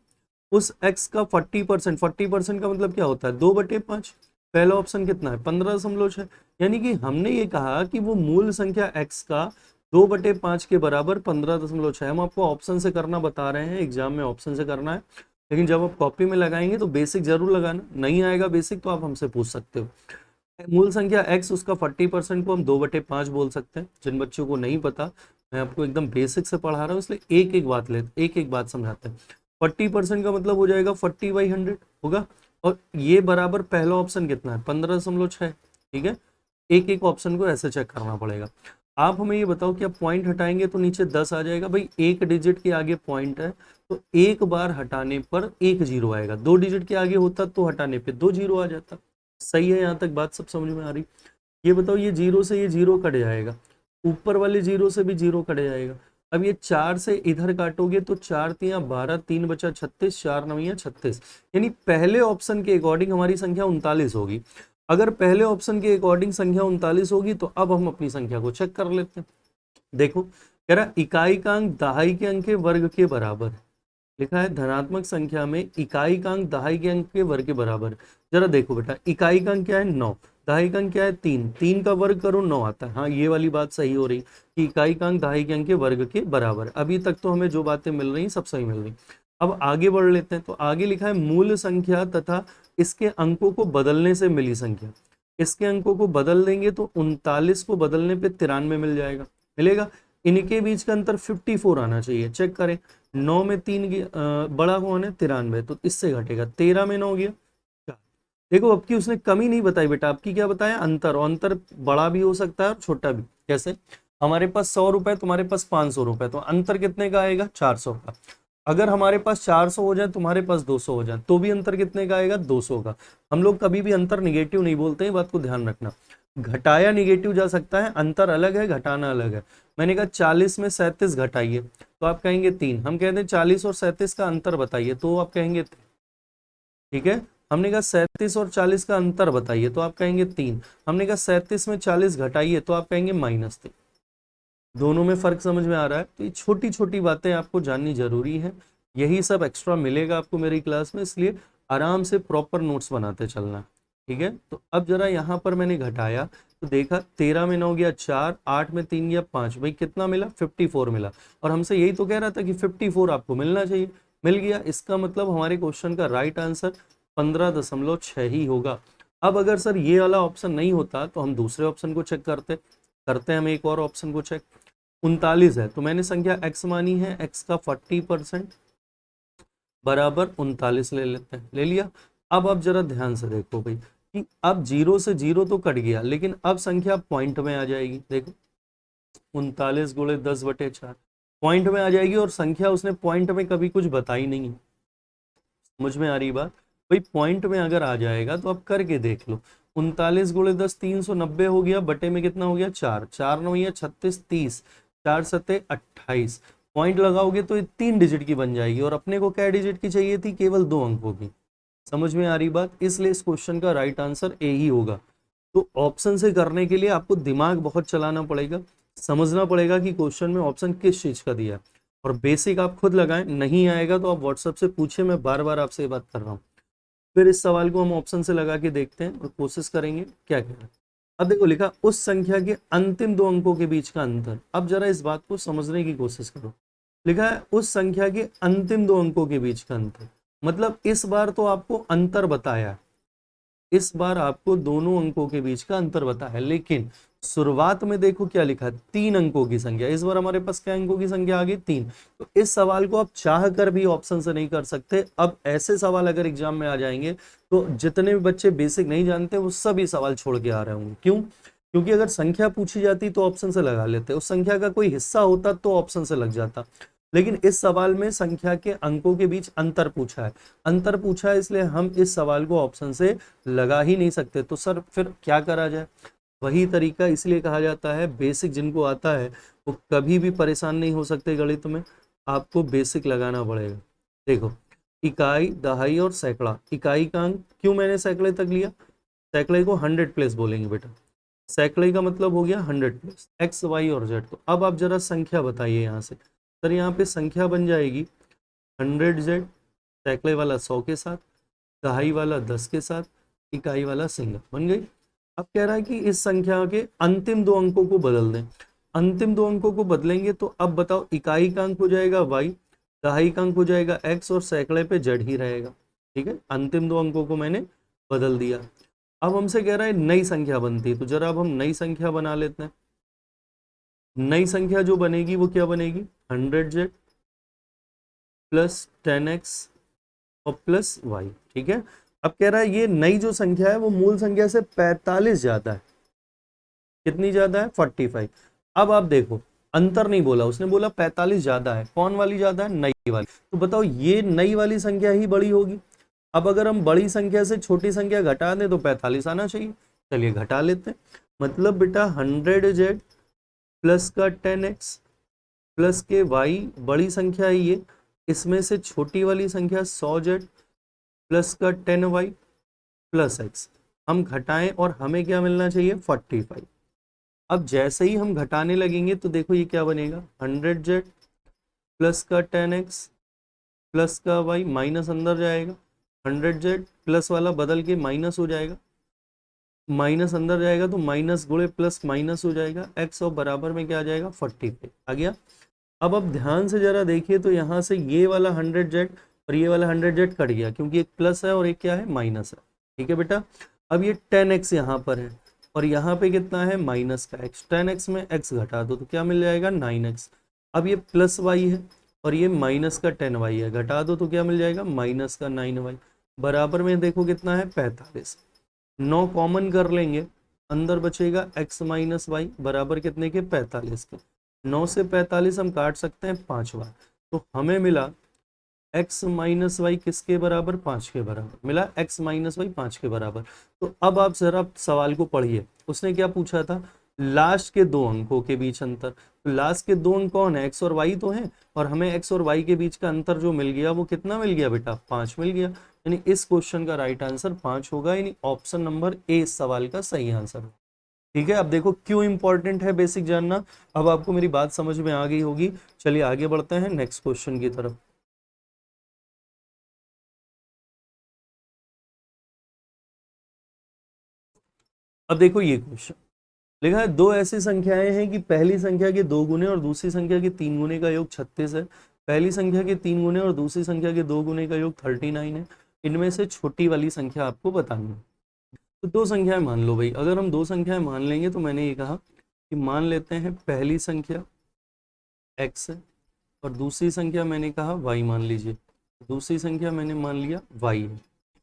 उस x का 40%, 40% का मतलब क्या होता है? 2/5। पहला ऑप्शन कितना है? 15.6। यानी कि हमने ये कहा कि वो मूल संख्या x का 2/5 के बराबर 15.6। हम आपको ऑप्शन से करना बता रहे हैं, एग्जाम में ऑप्शन से करना है, लेकिन जब आप कॉपी में लगाएंगे तो बेसिक जरूर लगाना। नहीं आएगा बेसिक तो आप हमसे पूछ सकते हो। मूल संख्या x, उसका 40% को हम 2/5 बोल सकते हैं। जिन बच्चों को नहीं पता, मैं आपको एकदम बेसिक से पढ़ा रहा हूँ, इसलिए एक एक बात समझाते हैं। 40% का मतलब हो जाएगा 40/100 होगा। और ये बराबर पहला ऑप्शन कितना है? 15.6। ठीक है, एक एक ऑप्शन को ऐसे चेक करना पड़ेगा। आप हमें ये बताओ कि आप पॉइंट हटाएंगे तो नीचे 10 आ जाएगा। भाई एक डिजिट के आगे पॉइंट है तो एक बार हटाने पर एक जीरो आएगा, 2 डिजिट के आगे होता तो हटाने पे 2 जीरो आ जाता। सही है, यहाँ तक बात सब समझ में आ रही? ये बताओ, ये जीरो से ये जीरो कट जाएगा, ऊपर वाले जीरो से भी जीरो कट जाएगा, अब ये 4 से इधर काटोगे तो 4 तियां 12, 3 बचा 36, 4 नवियां 36, यानी पहले ऑप्शन के अकॉर्डिंग हमारी संख्या 39 होगी। अगर पहले ऑप्शन के अकॉर्डिंग संख्या 39 होगी तो अब हम अपनी संख्या को चेक कर लेते हैं। देखो कह रहा इकाई का अंक दहाई के अंक के वर्ग के बराबर है। लिखा है धनात्मक संख्या में इकाई का अंक दहाई के अंक के वर्ग के बराबर है। जरा देखो बेटा, इकाई का अंक क्या है 9, दहाई का अंक क्या है 3, 3 का वर्ग करो 9 आता है। हाँ ये वाली बात सही हो रही कि इकाई का अंक दहाई के अंक के वर्ग के बराबर है। अभी तक तो हमें जो बातें मिल रही सब सही मिल रही। अब आगे बढ़ लेते हैं। तो आगे लिखा है मूल संख्या तथा इसके अंकों को बदलने से मिली संख्या। इसके अंकों को बदल देंगे तो 39 को बदलने पे 93 मिल जाएगा, मिलेगा। इनके बीच का अंतर 54 आना चाहिए। चेक करें, 9 में 3 बड़ा कौन है 93, तो इससे घटेगा। 13 में 9 गया 4। देखो अब की उसने कमी नहीं बताई बेटा, आपकी क्या बताया अंतर, और अंतर बड़ा भी हो सकता है और छोटा भी। कैसे, हमारे पास 100 रुपए, तुम्हारे पास 500 रुपए, तो अंतर कितने का आएगा 400 का। अगर हमारे पास 400 हो जाए, तुम्हारे पास 200 हो जाए, तो भी अंतर कितने का आएगा 200 का। हम लोग कभी भी अंतर निगेटिव नहीं बोलते हैं, बात को ध्यान रखना। घटाया निगेटिव जा सकता है, अंतर अलग है, घटाना अलग है। मैंने कहा 40 में 37 घटाइए तो आप कहेंगे 3। हम कहते हैं 40 और 37 का अंतर बताइए तो आप कहेंगे 3। ठीक है, हमने कहा 37 और 40 का अंतर बताइए तो आप कहेंगे 3। हमने कहा 37 में 40 घटाइए तो आप कहेंगे -3। दोनों में फर्क समझ में आ रहा है। तो ये छोटी छोटी बातें आपको जाननी जरूरी है। यही सब एक्स्ट्रा मिलेगा आपको मेरी क्लास में, इसलिए आराम से प्रॉपर नोट्स बनाते चलना। ठीक है, तो अब जरा यहाँ पर मैंने घटाया तो देखा 13 में 9 गया 4, 8 में 3 गया 5, भाई कितना मिला 54 मिला। और हमसे यही तो कह रहा था कि 54 आपको मिलना चाहिए, मिल गया। इसका मतलब हमारे क्वेश्चन का राइट आंसर 15.6 ही होगा। अब अगर सर ये वाला ऑप्शन नहीं होता तो हम दूसरे ऑप्शन को चेक करते हैं हम एक और ऑप्शन को चेक। 39 है तो मैंने संख्या x मानी है, x का 40% बराबर 39 ले लेते हैं, ले लिया। अब जरा ध्यान से देखो भाई कि अब 0 से 0 तो कट गया, लेकिन अब संख्या पॉइंट में आ जाएगी। देखो 39 गुणे 10/4 पॉइंट में आ जाएगी, और संख्या उसने पॉइंट में कभी कुछ बताई नहीं। समझ में आ रही बात भाई, पॉइंट में अगर आ जाएगा तो आप करके देख लो। 39 गुणे 10 390 हो गया, बटे में कितना हो गया 4, 4 9 या 36, 30, 4 सत्ते 28। पॉइंट लगाओगे तो ये 3 डिजिट की बन जाएगी, और अपने को क्या डिजिट की चाहिए थी, केवल 2 अंकों की। समझ में आ रही बात, इसलिए इस क्वेश्चन का राइट आंसर ए ही होगा। तो ऑप्शन से करने के लिए आपको दिमाग बहुत चलाना पड़ेगा, समझना पड़ेगा कि क्वेश्चन में ऑप्शन किस चीज का दिया है, और बेसिक आप खुद लगाएं। नहीं आएगा तो आप व्हाट्सएप से पूछे, मैं बार बार आपसे ये बात कर रहा हूँ। फिर इस सवाल को हम ऑप्शन से लगा के देखते हैं और कोशिश करेंगे क्या क्या है। अब देखो लिखा उस संख्या के अंतिम 2 अंकों के बीच का अंतर। अब जरा इस बात को समझने की कोशिश करो। लिखा है उस संख्या के अंतिम 2 अंकों के बीच का अंतर, मतलब इस बार तो आपको अंतर बताया, इस बार आपको दोनों अंकों के बीच का अंतर बताया है, लेकिन शुरुआत में देखो क्या लिखा है 3 अंकों की संख्या। इस बार हमारे पास क्या अंकों की संख्या आ गई 3। तो इस सवाल को आप चाह कर भी ऑप्शन से नहीं कर सकते। अब ऐसे सवाल अगर एग्जाम में आ जाएंगे तो जितने भी बच्चे बेसिक नहीं जानते वो सभी सवाल छोड़ के आ रहे होंगे। क्यों? क्योंकि अगर संख्या पूछी जाती तो ऑप्शन से लगा लेते, उस संख्या का कोई हिस्सा होता तो ऑप्शन से लग जाता। लेकिन इस सवाल में संख्या के अंकों के बीच अंतर पूछा है, अंतर पूछा है, इसलिए हम इस सवाल को ऑप्शन से लगा ही नहीं सकते। तो सर फिर क्या करा जाए? वही तरीका, इसलिए कहा जाता है बेसिक जिनको आता है वो कभी भी परेशान नहीं हो सकते गणित में, आपको बेसिक लगाना पड़ेगा। देखो इकाई, दहाई और सैकड़ा। इकाई का अंक, क्यों मैंने सैकड़े तक लिया, सैकड़े को 100 प्लेस बोलेंगे बेटा। सैकड़े का मतलब हो गया 100 प्लेस एक्स वाई और जेड। तो अब आप जरा संख्या बताइए यहाँ से। सर यहाँ पे संख्या बन जाएगी 100Z, सैकड़े वाला 100 के साथ, दहाई वाला 10 के साथ, इकाई वाला सिंगल, बन गई। अब कह रहा है कि इस संख्या के अंतिम 2 अंकों को बदल दें। अंतिम 2 अंकों को बदलेंगे तो अब बताओ इकाई का अंक हो जाएगा y, दहाई का अंक हो जाएगा x, और सैकड़े पे z ही रहेगा। ठीक है, अंतिम 2 अंकों को मैंने बदल दिया। अब हमसे कह रहा है नई संख्या बनती है, तो जरा अब हम नई संख्या बना लेते हैं। नई संख्या जो बनेगी वो क्या बनेगी 100Z प्लस 10x और प्लस y। ठीक है, अब कह रहा है ये नई जो संख्या है वो मूल संख्या से 45 ज्यादा है। कितनी ज्यादा है 45। अब आप देखो अंतर नहीं बोला उसने, बोला 45 ज्यादा है। कौन वाली ज्यादा है? नई वाली। तो बताओ ये नई वाली संख्या ही बड़ी होगी। अब अगर हम बड़ी संख्या से छोटी संख्या घटा दें तो 45 आना चाहिए। चलिए घटा लेते हैं। मतलब बेटा 100Z प्लस का 10x प्लस के y बड़ी संख्या है ये, इसमें से छोटी वाली संख्या 100z प्लस का 10y प्लस x, हम घटाएं और हमें क्या मिलना चाहिए 45। अब जैसे ही हम घटाने लगेंगे तो देखो ये क्या बनेगा 100z प्लस का 10x प्लस का y माइनस अंदर जाएगा, 100z प्लस वाला बदल के माइनस हो जाएगा, माइनस अंदर जाएगा तो माइनस गुणे प्लस माइनस हो जाएगा x और बराबर में क्या आ जाएगा 45 आ गया। अब ध्यान से जरा देखिए तो यहाँ से ये वाला 100z और ये वाला 100z कट गया क्योंकि एक प्लस है और एक क्या है माइनस है। ठीक है बेटा, अब ये 10x यहाँ पर है और यहाँ पे कितना है माइनस का x, 10x में x घटा दो तो क्या मिल जाएगा 9x। अब ये प्लस y है और ये माइनस का 10y है, घटा दो तो क्या मिल जाएगा माइनस का 9y, बराबर में देखो कितना है 45। 9 कॉमन कर लेंगे, अंदर बचेगा x माइनस वाई बराबर कितने के 45 के। 9 से 45 हम काट सकते हैं 5 बार, तो हमें मिला x माइनस वाई किसके बराबर 5 के बराबर मिला, x माइनस वाई 5 के बराबर। तो अब आप जरा सवाल को पढ़िए, उसने क्या पूछा था लास्ट के दो अंकों के बीच अंतर, तो लास्ट के दो अंक कौन है x और y तो हैं, और हमें x और y के बीच का अंतर जो मिल गया वो कितना मिल गया बेटा 5 मिल गया, यानी इस क्वेश्चन का राइट आंसर 5 होगा, यानी ऑप्शन नंबर ए इस सवाल का सही आंसर है। ठीक है, अब देखो क्यों इंपॉर्टेंट है बेसिक जानना, अब आपको मेरी बात समझ में आ गई होगी। चलिए आगे बढ़ते हैं नेक्स्ट क्वेश्चन की तरफ। अब देखो ये क्वेश्चन लिखा है दो ऐसी संख्याएं हैं कि पहली संख्या के 2 गुने और दूसरी संख्या के 3 गुने का योग 36 है, पहली संख्या के 3 गुने और दूसरी संख्या के 2 गुने का योग 39 है, इनमें से छोटी वाली संख्या आपको बतानी है। तो दो संख्याएं मान लो भाई, अगर हम दो संख्याएं मान लेंगे तो मैंने ये कहा कि मान लेते हैं पहली संख्या x है और दूसरी संख्या मैंने कहा y मान लीजिए, दूसरी संख्या मैंने मान लिया y है।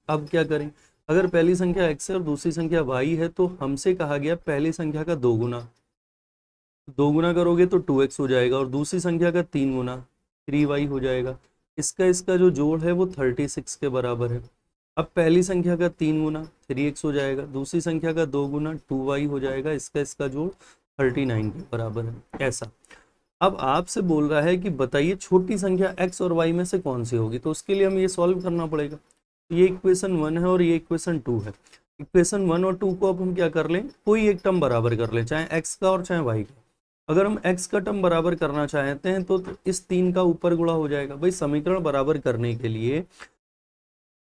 अब क्या करें, अगर पहली संख्या x है और दूसरी संख्या y है तो हमसे कहा गया पहली संख्या का 2 गुना, 2 गुना करोगे तो 2x हो जाएगा और दूसरी संख्या का 3 गुना 3y हो जाएगा, इसका जो जोड़ है वो 36 के बराबर है। अब पहली संख्या का 3 गुना 3x हो जाएगा, दूसरी संख्या का 2 गुना 2y हो जाएगा, इसका जोड़ 39 के बराबर है। ऐसा अब आपसे बोल रहा है कि बताइए छोटी संख्या x और y में से कौन सी होगी, तो उसके लिए हमें ये सॉल्व करना पड़ेगा। ये इक्वेशन 1 है और ये इक्वेशन 2 है। इक्वेशन 1 और 2 को अब हम क्या कर लें, कोई एक टर्म बराबर कर लें, चाहे x का और चाहे y का। अगर हम x का टर्म बराबर करना चाहते हैं तो इस 3 का ऊपर गुणा हो जाएगा। भाई समीकरण बराबर करने के लिए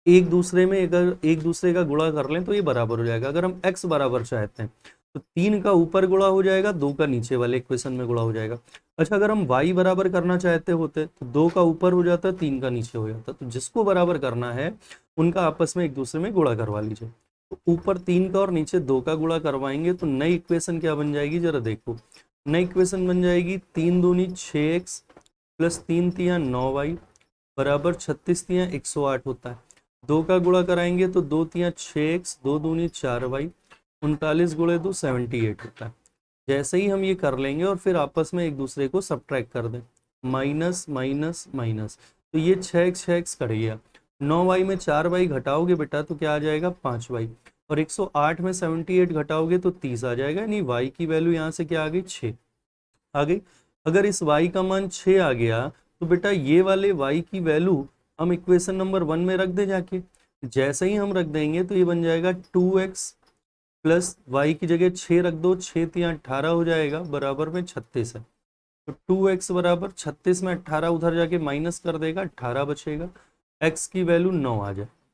एक दूसरे में अगर एक दूसरे का गुणा कर लें तो ये बराबर हो जाएगा। अगर हम x बराबर चाहते हैं तो 3 का ऊपर गुणा हो जाएगा, 2 का नीचे वाले इक्वेशन में गुणा हो जाएगा। अच्छा, अगर हम y बराबर करना चाहते होते तो 2 का ऊपर हो जाता, 3 का नीचे हो जाता। तो जिसको बराबर करना है उनका आपस में एक दूसरे में गुणा करवा लीजिए। तो ऊपर 3 का और नीचे 2 का गुणा करवाएंगे तो नई इक्वेशन क्या बन जाएगी जरा देखो। नई इक्वेशन बन जाएगी 3 दूनी 6x प्लस 3 तिया 9y बराबर 36 तिया 108 होता है। 2 का गुणा कराएंगे तो 2 तिया 6x 2 दूनी 4y 39 गुणे 2 78 होता है। जैसे ही हम ये कर लेंगे और फिर आपस में एक दूसरे को सब्ट्रैक्ट कर दें, माइनस माइनस माइनस, तो ये 6x कट गया। 9y में 4y घटाओगे बेटा तो क्या आ जाएगा 5y, और 108 में 78 घटाओगे तो 30 आ जाएगा, यानी y की वैल्यू यहाँ से क्या आ गई 6 आ गई। अगर इस y का मान 6 आ गया तो बेटा ये वाले y की वैल्यू हम इक्वेशन नंबर 1 में रख दे जाके। जैसे ही हम रख देंगे तो ये बन जाएगा 2x प्लस y की जगह 6 रख दो, 6 तिया 18 हो जाएगा बराबर में 36 है। तो 2x बराबर 36 में 18 उधर जाके माइनस कर देगा, 18 बचेगा, x की वैल्यू 9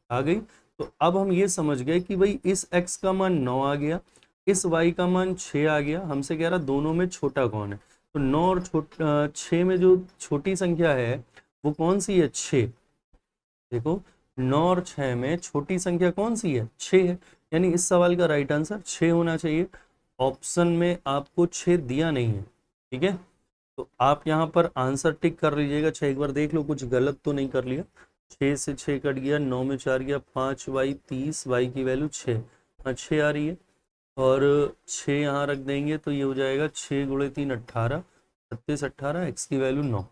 आ गई। तो अब हम ये समझ गए कि भाई इस x का मान 9 आ गया, इस y का मान 6 आ गया। हमसे कह रहा दोनों में छोटा कौन है, तो 9 और 6 में जो छोटी संख्या है वो कौन सी है 6। देखो 9 और 6 में छोटी संख्या कौन सी है 6 है, यानी इस सवाल का राइट आंसर 6 होना चाहिए। ऑप्शन में आपको 6 दिया नहीं है, ठीक है, तो आप यहाँ पर आंसर टिक कर लीजिएगा। 6 एक बार देख लो कुछ गलत तो नहीं कर लिया। 6 से 6 कट गया, 9 में 4 गया, 5y 30, y की वैल्यू 6, हाँ 6 आ रही है, और 6 यहाँ रख देंगे तो ये हो जाएगा 6 गुणे 3 18, 36 18, x की वैल्यू 9।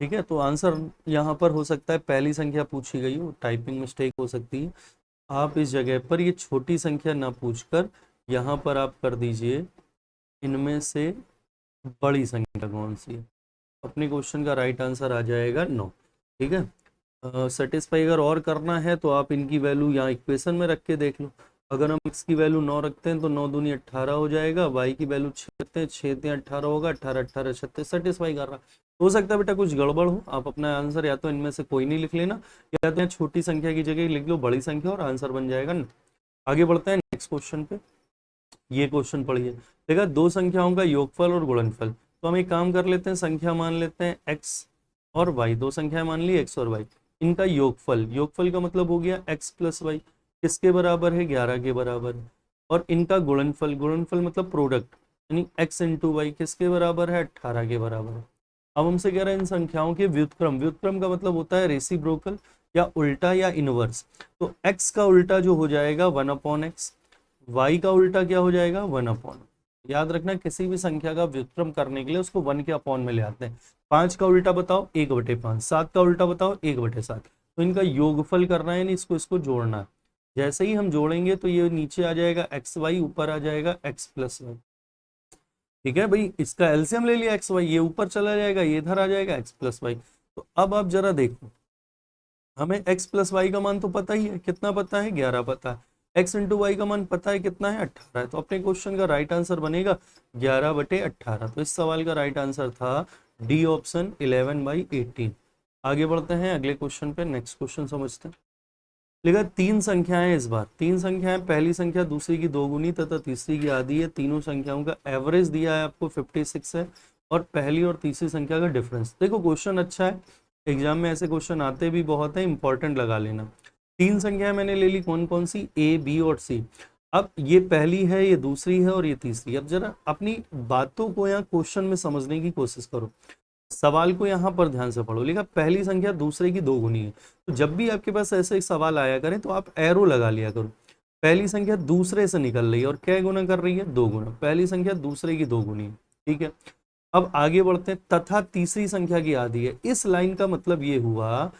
ठीक है, तो आंसर यहाँ पर हो सकता है पहली संख्या पूछी गई हो, टाइपिंग मिस्टेक हो सकती है। आप इस जगह पर ये छोटी संख्या ना पूछकर यहाँ पर आप कर दीजिए इनमें से बड़ी संख्या कौन सी है, अपने क्वेश्चन का राइट आंसर आ जाएगा 9। ठीक है, सेटिस्फाई अगर और करना है तो आप इनकी वैल्यू यहाँ इक्वेशन में रख के देख लो। अगर हम x की वैल्यू 9 रखते हैं तो 9 दूनी 18 हो जाएगा, y की वैल्यू 6 रखते हैं, 6 तीन 18 होगा, 18 18 36 सेटिस्फाई कर रहा है। हो सकता है बेटा कुछ गड़बड़ हो, आप अपना आंसर या तो इनमें से कोई नहीं लिख लेना, या तो छोटी संख्या की जगह लिख लो बड़ी संख्या और आंसर बन जाएगा ना। आगे बढ़ते हैं नेक्स्ट क्वेश्चन पे। ये क्वेश्चन पढ़िए, देखा दो संख्याओं का योगफल और गुणनफल। तो हम एक काम कर लेते हैं, संख्या मान लेते हैं x और y, दो संख्याएं मान ली x और y, इनका योगफल, योगफल का मतलब हो गया x प्लस वाई, किसके बराबर है 11 के बराबर है। और इनका गुणनफल, गुणनफल मतलब प्रोडक्ट, यानी x इंटू वाई किसके बराबर है 18 के बराबर है। अब हमसे कह रहा है इन संख्याओं के व्युत्क्रम, व्युत्क्रम का मतलब होता है रेसिप्रोकल या उल्टा या इनवर्स। तो x का उल्टा जो हो जाएगा 1/x, y का उल्टा क्या हो जाएगा 1/। याद रखना किसी भी संख्या का व्युत्क्रम करने के लिए उसको 1 के अपॉन में ले आते हैं। 5 का उल्टा बताओ 1/5, 7 का उल्टा बताओ 1/7। तो इनका योगफल करना है, यानी इसको इसको जोड़ना है। जैसे ही हम जोड़ेंगे तो ये नीचे आ जाएगा एक्स वाई, ऊपर आ जाएगा एक्स प्लस वाई। ठीक है भाई, इसका एलसीएम ले लिया एक्स वाई, ये ऊपर चला जाएगा, ये इधर आ जाएगा एक्स प्लस वाई। तो अब आप जरा देखो, हमें x प्लस वाई का मान तो पता ही है, कितना पता है 11 पता है, x इंटू वाई का मान पता है कितना है 18 है। तो अपने क्वेश्चन का राइट आंसर बनेगा 11/18। तो इस सवाल का राइट आंसर था डी ऑप्शन 11/18। आगे बढ़ते हैं अगले क्वेश्चन पे, नेक्स्ट क्वेश्चन समझते हैं। लिखा तीन संख्याएं, इस बार तीन संख्याएं, पहली संख्या दूसरी की दोगुनी तथा तीसरी की आधी है, तीनों संख्याओं का एवरेज दिया है आपको 56 है, और पहली और तीसरी संख्या का डिफरेंस। देखो क्वेश्चन अच्छा है, एग्जाम में ऐसे क्वेश्चन आते भी बहुत है, इंपॉर्टेंट लगा लेना। तीन संख्याएं मैंने ले ली, कौन कौन सी, ए बी और सी। अब ये पहली है, ये दूसरी है और ये तीसरी। अब जरा अपनी बातों को यहाँ क्वेश्चन में समझने की कोशिश करो, सवाल को यहाँ पर ध्यान से पढ़ो। लिखा पहली संख्या दूसरे की दोगुनी है। तो जब भी आपके पास ऐसे एक सवाल आया करें तो आप एरो लगा लिया करो। पहली संख्या दूसरे से निकल रही है और क्या गुना कर रही है, दो गुना। पहली संख्या दूसरे की दोगुनी है, ठीक है। अब आगे बढ़ते हैं, तथा तीसरी संख्या की आधी है। इस लाइन का मतलब ये हुआ,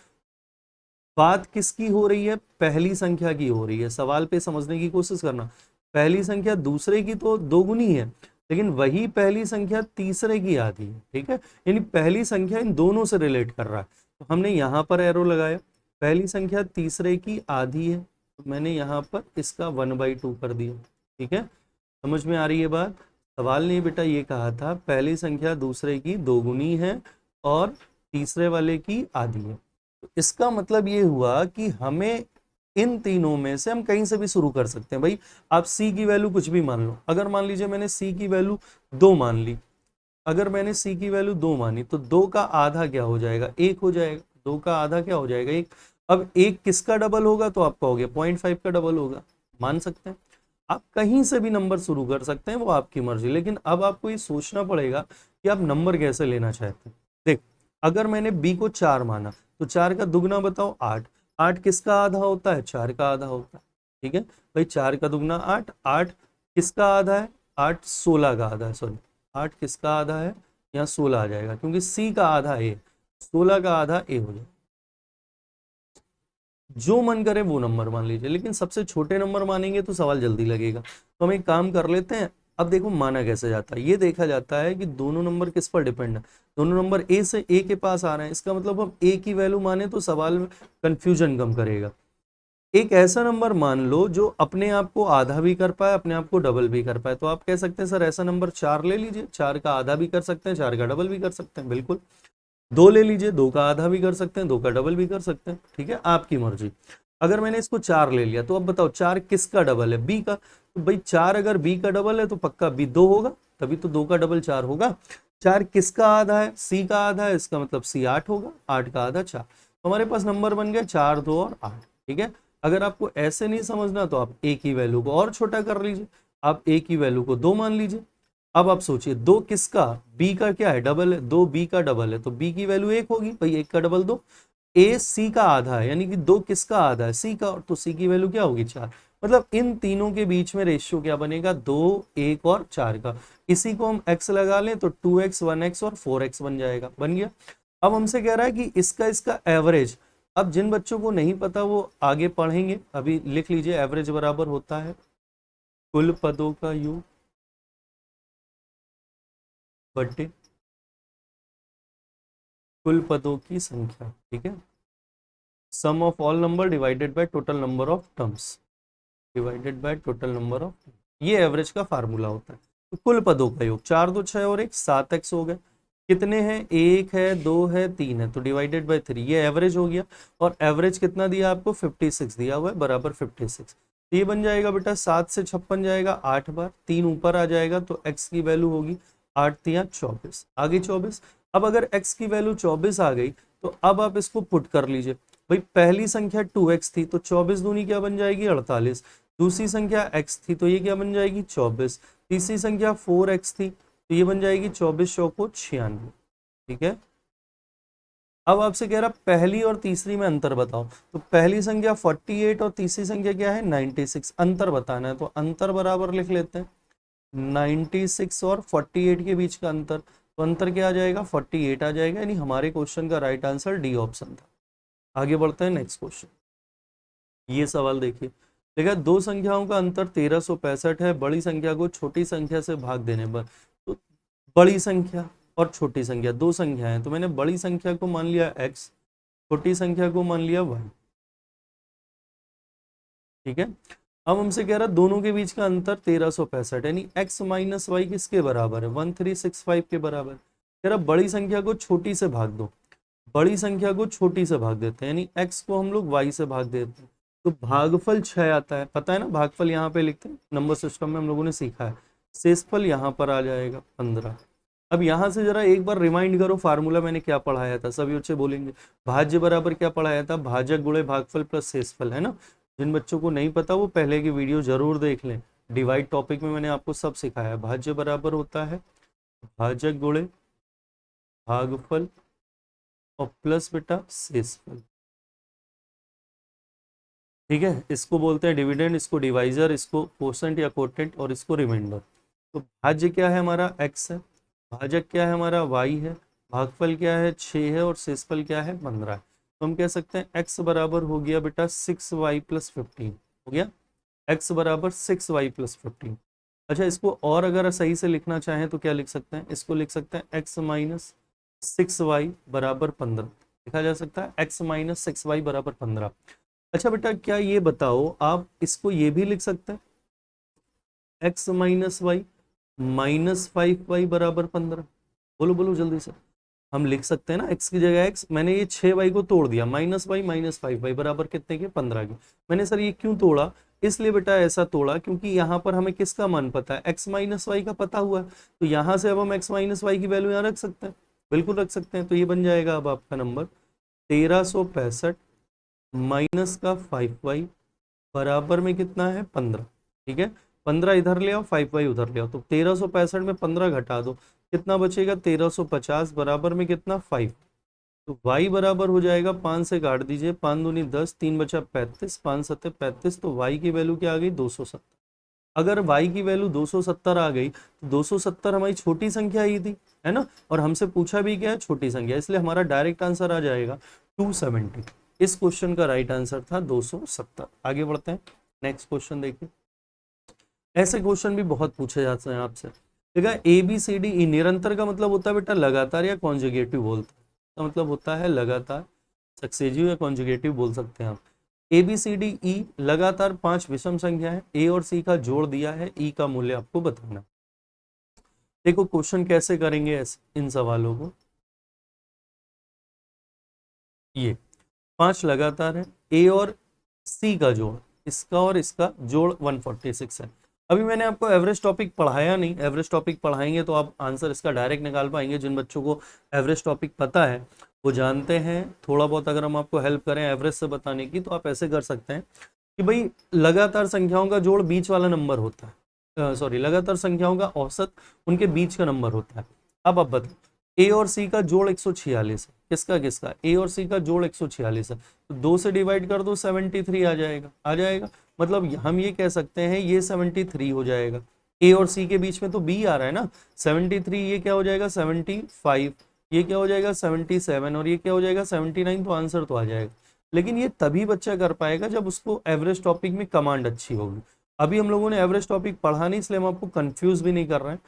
बात किसकी हो रही है, पहली संख्या की हो रही है। सवाल पे समझने की कोशिश करना, पहली संख्या दूसरे की तो दोगुनी है, लेकिन वही पहली संख्या तीसरे की आधी है, ठीक है। यानी पहली संख्या इन दोनों से रिलेट कर रहा है। तो हमने यहाँ पर एरो लगाया, पहली संख्या तीसरे की आधी है, तो मैंने यहाँ पर इसका 1/2 कर दिया, ठीक है। समझ में आ रही है बात। सवाल ने बेटा ये कहा था पहली संख्या दूसरे की दोगुनी है और तीसरे वाले की आधी है। तो इसका मतलब ये हुआ कि हमें इन तीनों में से हम कहीं से भी शुरू कर सकते हैं। भाई आप सी की वैल्यू कुछ भी मान लो, अगर मान लीजिए मैंने सी की वैल्यू 2 मान ली, अगर मैंने सी की वैल्यू 2 मानी तो 2 का आधा क्या हो जाएगा, 1 हो जाएगा। 2 का आधा क्या हो जाएगा, 1। अब 1 किसका डबल होगा, तो आप कहोगे 0.5 का डबल होगा, मान सकते हैं। आप कहीं से भी नंबर शुरू कर सकते हैं, वो आपकी मर्जी। लेकिन अब आपको ये सोचना पड़ेगा कि आप नंबर कैसे लेना चाहते हैं। देख, अगर मैंने बी को 4 माना तो 4 का दुगना बताओ 8। 8 किसका आधा होता है, 4 का आधा होता है, ठीक है भाई। 4 का दुगना 8, 8 किसका आधा है, 8 16 का आधा है, सॉरी 8 किसका आधा है, यहाँ 16 आ जाएगा, क्योंकि सी का आधा ए, 16 का आधा ए हो जाएगा। जो मन करे वो नंबर मान लीजिए, लेकिन सबसे छोटे नंबर मानेंगे तो सवाल जल्दी लगेगा। तो हम एक काम कर लेते हैं, अब देखो माना कैसे जाता है। ये देखा जाता है कि दोनों नंबर किस पर डिपेंड है, दोनों नंबर ए से ए के पास आ रहे हैं। इसका मतलब हम ए की वैल्यू माने तो सवाल में कंफ्यूजन कम करेगा। एक ऐसा नंबर मान लो जो अपने आप को आधा भी कर पाए, अपने आप को डबल भी कर पाए। तो आप कह सकते हैं सर ऐसा नंबर 4 ले लीजिए, 4 का आधा भी कर सकते हैं, 4 का डबल भी कर सकते हैं, बिल्कुल। 2 ले लीजिए, 2 का आधा भी कर सकते हैं, 2 का डबल भी कर सकते हैं, ठीक है, आपकी मर्जी। अगर मैंने इसको 4 ले लिया तो अब बताओ 4 किसका डबल है, बी का। तो भाई 4 अगर बी का डबल है तो पक्का बी 2 होगा, तभी तो 2 का डबल 4 होगा। 4 किसका आधा है, सी का आधा है, इसका मतलब सी 8 होगा, 8 का आधा 4। तो हमारे पास नंबर बन गया 4, 2 और 8, ठीक है। अगर आपको ऐसे नहीं समझना तो आप ए की वैल्यू को और छोटा कर लीजिए, आप ए की वैल्यू को 2 मान लीजिए। अब आप सोचिए 2 किसका, बी का क्या है, डबल है, 2 बी का डबल है, तो बी की वैल्यू 1 होगी, भाई 1 का डबल 2। ए सी का आधा है, यानी कि 2 किसका आधा है, सी का, तो सी की वैल्यू क्या होगी 4। मतलब इन तीनों के बीच में रेशियो क्या बनेगा, 2, 1 और 4 का। इसी को हम x लगा लें तो 2x, 1x और 4x बन जाएगा, बन गया। अब हमसे कह रहा है कि इसका इसका एवरेज। अब जिन बच्चों को नहीं पता वो आगे पढ़ेंगे, अभी लिख लीजिए एवरेज बराबर होता है कुल पदों का योग बटे कुल पदों की संख्या, ठीक है, sum of all number divided by total number of terms, divided by total number of, ये एवरेज का फार्मूला होता है। तो कुल पदों का योग 4 2 6 और 1 7x हो गए। कितने हैं, 1 है 2 है 3 है, तो डिवाइडेड बाय 3, ये एवरेज हो गया। और एवरेज कितना दिया आपको, 56 दिया हुआ है, बराबर 56। तो ये बन जाएगा बेटा 7 से 56 जाएगा 8 बार, 3 ऊपर आ जाएगा, तो x की वैल्यू होगी 8 तिया 24, आगे 24। अब अगर x की वैल्यू 24 आ गई तो अब आप इसको पुट कर लीजिए। भाई पहली संख्या 2x थी तो 24 दूनी क्या बन जाएगी 48, दूसरी संख्या x थी तो ये क्या बन जाएगी 24, तीसरी संख्या 4x थी तो ये बन जाएगी 24 चौको 96, ठीक है। अब आपसे कह रहा पहली और तीसरी में अंतर बताओ, तो पहली संख्या 48 और तीसरी संख्या क्या है 96, अंतर बताना है तो अंतर बराबर लिख लेते हैं, 96 और 48 के बीच का अंतर, तो अंतर क्या आ जाएगा 48 आ जाएगा, यानी हमारे क्वेश्चन का राइट आंसर डी ऑप्शन था। आगे बढ़ते हैं नेक्स्ट क्वेश्चन। ये सवाल देखिए, देखा दो संख्याओं का अंतर 1365 है, बड़ी संख्या को छोटी संख्या से भाग देने पर, तो बड़ी संख्या और छोटी संख्या दो संख्या है, तो मैंने बड़ी संख्या को मान लिया x, छोटी संख्या को मान लिया y, ठीक है। अब हमसे कह रहा दोनों के बीच का अंतर 1365, यानी x माइनस वाई किसके बराबर है 1365 के बराबर। कह रहा बड़ी संख्या को छोटी से भाग दो, बड़ी संख्या को छोटी से भाग देते हैं, यानी x को हम लोग y से भाग देते हैं, तो भागफल 6 आता है, पता है ना, भागफल यहाँ पे लिखते हैं, नंबर सिस्टम में हम लोगों ने सीखा है। शेषफल यहाँ पर आ जाएगा 15। अब यहाँ से जरा एक बार रिमाइंड करो फार्मूला मैंने क्या पढ़ाया था, सभी बच्चे बोलेंगे भाज्य बराबर क्या पढ़ाया था, भाजक गुणे भागफल प्लस शेषफल, है ना। जिन बच्चों को नहीं पता वो पहले की वीडियो जरूर देख लें, डिवाइड टॉपिक में मैंने आपको सब सिखाया है। भाज्य बराबर होता है भाजक गुणे भागफल और प्लस बेटा शेषफल, ठीक है। इसको बोलते हैं डिविडेंड, इसको डिवाइजर, इसको कोसेंट या कोटेंट, और इसको रिमाइंडर। तो भाज्य क्या है हमारा x है, भाजक क्या है हमारा y है, भागफल क्या है 6 है, और शेषफल क्या है 15 है। तो हम कह सकते हैं x बराबर हो गया बेटा 6y प्लस 15, हो गया x बराबर 6y प्लस 15। अच्छा इसको और अगर सही से लिखना चाहें तो क्या लिख सकते हैं, इसको लिख सकते हैं x माइनस 6y बराबर 15, लिखा जा सकता है x माइनस 6y बराबर 15। अच्छा बेटा क्या ये बताओ, आप इसको ये भी लिख सकते हैं x minus Y minus 5y बराबर 15, बोलो बोलो जल्दी से। हम लिख सकते हैं ना x की जगह x, मैंने ये 6y को तोड़ दिया, माइनस वाई माइनस 5y बराबर कितने के 15 के। मैंने सर ये क्यों तोड़ा, इसलिए बेटा ऐसा तोड़ा क्योंकि यहाँ पर हमें किसका मान पता है, x माइनस वाई का पता हुआ है, तो यहाँ से अब हम x माइनस वाई की वैल्यू यहाँ रख सकते हैं, बिल्कुल रख सकते हैं। तो ये बन जाएगा अब आपका नंबर 1365 माइनस का 5y बराबर में कितना है 15, ठीक है। 15 इधर ले आओ 5y उधर ले आओ, तो 1365 में 15 घटा दो, कितना बचेगा 1350 बराबर में कितना 5, तो y बराबर हो जाएगा 5 से काट दीजिए, 5 दूनी 10, 3 बचा 35, 5 सत्ते 35, तो y की वैल्यू क्या आ गई 270। अगर y की वैल्यू 270 आ गई तो 270 हमारी छोटी संख्या ही थी, है ना, और हमसे पूछा भी क्या है छोटी संख्या, इसलिए हमारा डायरेक्ट आंसर आ जाएगा 270। इस क्वेश्चन का राइट आंसर था 270। आगे बढ़ते हैं नेक्स्ट क्वेश्चन देखिए। ऐसे क्वेश्चन भी बहुत पूछे जाते हैं आपसे। देखा ABCD निरंतर का मतलब होता है बेटा लगातार या कॉन्जुगेटिव बोलते हैं, का मतलब होता है लगातार, सक्सेसिव या कॉन्जुगेटिव बोल सकते हैं आप। ABCDE लगातार 5 विषम संख्या है, A और C का जोड़ दिया है, E का मूल्य आपको बताना। देखो क्वेश्चन कैसे करेंगे इन सवालों को, ये 5 लगातार है, A और C का जोड़, इसका और इसका जोड़ 146 है। अभी मैंने आपको एवरेज टॉपिक पढ़ाया नहीं, एवरेज टॉपिक पढ़ाएंगे तो आप आंसर इसका डायरेक्ट निकाल पाएंगे। जिन बच्चों को एवरेज टॉपिक पता है वो जानते हैं, थोड़ा बहुत अगर हम आपको हेल्प करें एवरेज से बताने की तो आप ऐसे कर सकते हैं कि भाई लगातार संख्याओं का जोड़ बीच वाला नंबर होता है, सॉरी लगातार संख्याओं का औसत उनके बीच का नंबर होता है। अब आप बताओ A और C का जोड़ 146 है, किसका किसका, A और C का जोड़ 146 है, तो 2 से डिवाइड कर दो 73 आ जाएगा। मतलब हम ये कह सकते हैं ये 73 हो जाएगा। A और C के बीच में तो B आ रहा है ना, 73 ये क्या हो जाएगा 75, ये क्या हो जाएगा 77, और ये क्या हो जाएगा 79, तो आंसर तो आ जाएगा। लेकिन ये तभी बच्चा कर पाएगा जब उसको एवरेज टॉपिक में कमांड अच्छी होगी। अभी हम लोगों ने एवरेज टॉपिक पढ़ा नहीं, इसलिए हम आपको कंफ्यूज भी नहीं कर रहे हैं,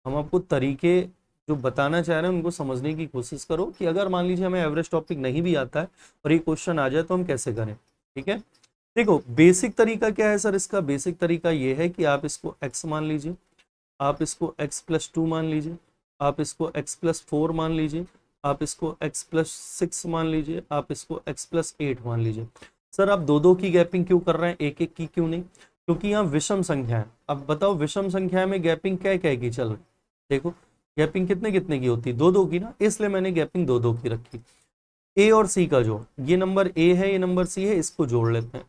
हम आपको तरीके जो बताना चाह रहे हैं उनको समझने की कोशिश करो कि अगर मान लीजिए हमें एवरेज टॉपिक नहीं भी आता है और ये क्वेश्चन आ जाए तो हम कैसे करें। ठीक है, देखो बेसिक तरीका क्या है सर, इसका बेसिक तरीका ये है कि आप इसको x मान लीजिए, आप इसको x+2 मान लीजिए, आप इसको x+4 मान लीजिए, आप इसको x+6 मान लीजिए, आप इसको x+8 मान लीजिए। सर आप दो दो की गैपिंग क्यों कर रहे हैं, एक एक की क्यों नहीं? क्योंकि यहाँ विषम संख्या है। अब बताओ विषम संख्या में गैपिंग क्या क्या की चल रही? देखो गैपिंग कितने कितने की होती है, दो दो की ना, इसलिए मैंने गैपिंग दो दो की रखी। ए और सी का जोड़, ये नंबर ए है ये नंबर सी है, इसको जोड़ लेते हैं।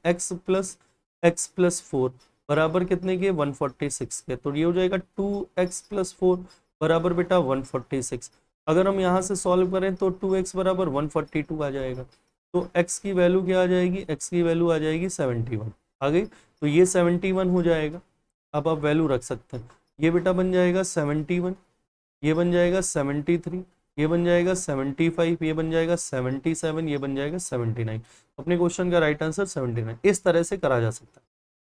x+4 बराबर कितने के, 146 के, तो ये हो जाएगा 2x+4 बराबर बेटा 146। अगर हम यहाँ से सॉल्व करें तो 2x बराबर 142 आ जाएगा। तो x की वैल्यू क्या आ जाएगी, x की वैल्यू आ जाएगी 71 आ गई। तो ये 71 हो जाएगा। अब आप वैल्यू रख सकते हैं, ये बेटा बन जाएगा 71, ये बन जाएगा 73, ये बन जाएगा 75, ये बन जाएगा 77, ये बन जाएगा 79। अपने क्वेश्चन का राइट आंसर 79। इस तरह से करा जा सकता है।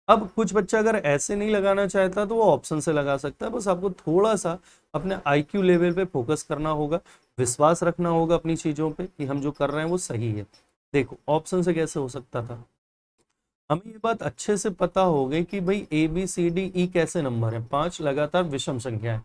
अब कुछ बच्चा अगर ऐसे नहीं लगाना चाहता तो वो ऑप्शन से लगा सकता है। बस आपको थोड़ा सा अपने IQ लेवल पे फोकस करना होगा, विश्वास रखना होगा अपनी चीजों पे कि हम जो कर रहे हैं वो सही है। देखो ऑप्शन से कैसे हो सकता था, हमें ये बात अच्छे से पता हो गई कि भाई ABCDE कैसे नंबर है, 5 लगातार विषम संख्या है।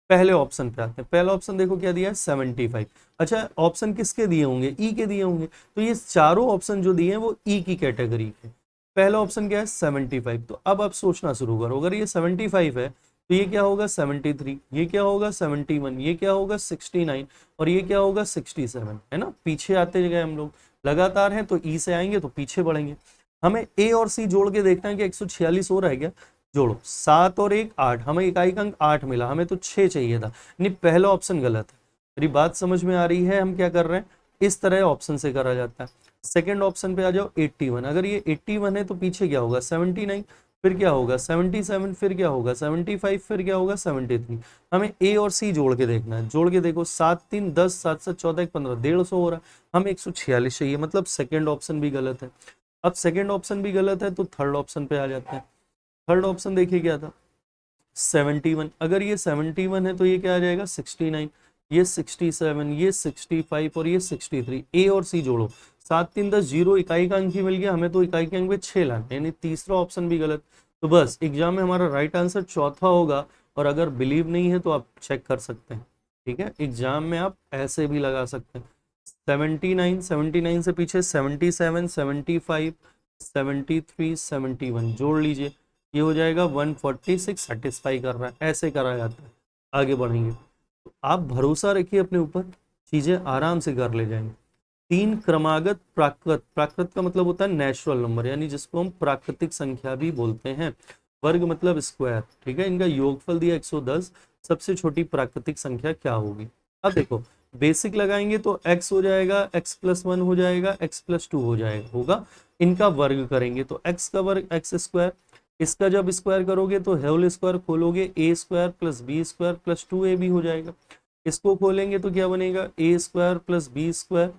पहले ऑप्शन पे आते हैं, पहला ऑप्शन देखो क्या दिया है 75। अच्छा ऑप्शन किसके दिए होंगे, ई के दिए होंगे, तो ये चारों ऑप्शन जो दिए हैं वो ई की कैटेगरी के। पहला ऑप्शन क्या है 75, तो अब आप सोचना शुरू करो, अगर ये 75 है तो ये क्या होगा 73, ये क्या होगा 71, ये क्या होगा 69 और ये क्या होगा 67, है ना। पीछे आते गए हम लोग, लगातार हैं तो ई से आएंगे तो पीछे बढ़ेंगे। हमें ए और सी जोड़ के देखना है कि 146 हो रहा है क्या, जोड़ो 7 और 1 8, हमें इकाई का अंक 8 मिला, हमें तो 6 चाहिए था, नहीं पहला ऑप्शन गलत है। मेरी बात समझ में आ रही है, हम क्या कर रहे हैं, इस तरह ऑप्शन से करा जाता है। सेकंड ऑप्शन पे आ जाओ 81, अगर ये 81 है तो पीछे क्या होगा 79, फिर क्या होगा 77, फिर क्या होगा 75, फिर क्या होगा 73। हमें ए और सी जोड़ के देखना है, जोड़ के देखो 7 3 10, 7 7 14 15, 150 हो रहा है, हमें 146 चाहिए, मतलब सेकेंड ऑप्शन भी गलत है। अब सेकेंड ऑप्शन भी गलत है तो थर्ड ऑप्शन पे आ जाते हैं। थर्ड ऑप्शन देखिए क्या था 71, अगर ये 71 है तो ये क्या आ जाएगा 69, ये 67, ये 65 और ये 63। ए और सी जोड़ो 7 3 10, 0 इकाई का अंक ही मिल गया, हमें तो इकाई के अंक में 6 लाने, यानी तीसरा ऑप्शन भी गलत। तो बस एग्जाम में हमारा राइट आंसर चौथा होगा। और अगर बिलीव नहीं है तो आप चेक कर सकते हैं, ठीक है, एग्जाम में आप ऐसे भी लगा सकते हैं। 79, 79 से पीछे 77, 75, 73, 71 जोड़ लीजिए, ये हो जाएगा 146, सेटिस्फाई कर रहा है, ऐसे करा जाता है। आगे बढ़ेंगे तो आप भरोसा रखिए अपने ऊपर, चीजें आराम से कर ले जाएंगे। तीन क्रमागत प्राकृत, प्राकृत का मतलब होता है नेचुरल नंबर, यानी जिसको हम प्राकृतिक संख्या भी बोलते हैं। वर्ग मतलब स्क्वायर, ठीक है, इनका योगफल दिया 110, सबसे छोटी प्राकृतिक संख्या क्या होगी। अब देखो बेसिक लगाएंगे तो x हो जाएगा, x+1 हो जाएगा, x+2 हो जाएगा, होगा। इनका वर्ग करेंगे तो x का वर्ग x², इसका जब स्क्वायर करोगे तो होल स्क्वायर खोलोगे a² + b² + 2ab हो जाएगा। इसको खोलेंगे तो क्या बनेगा a² + b²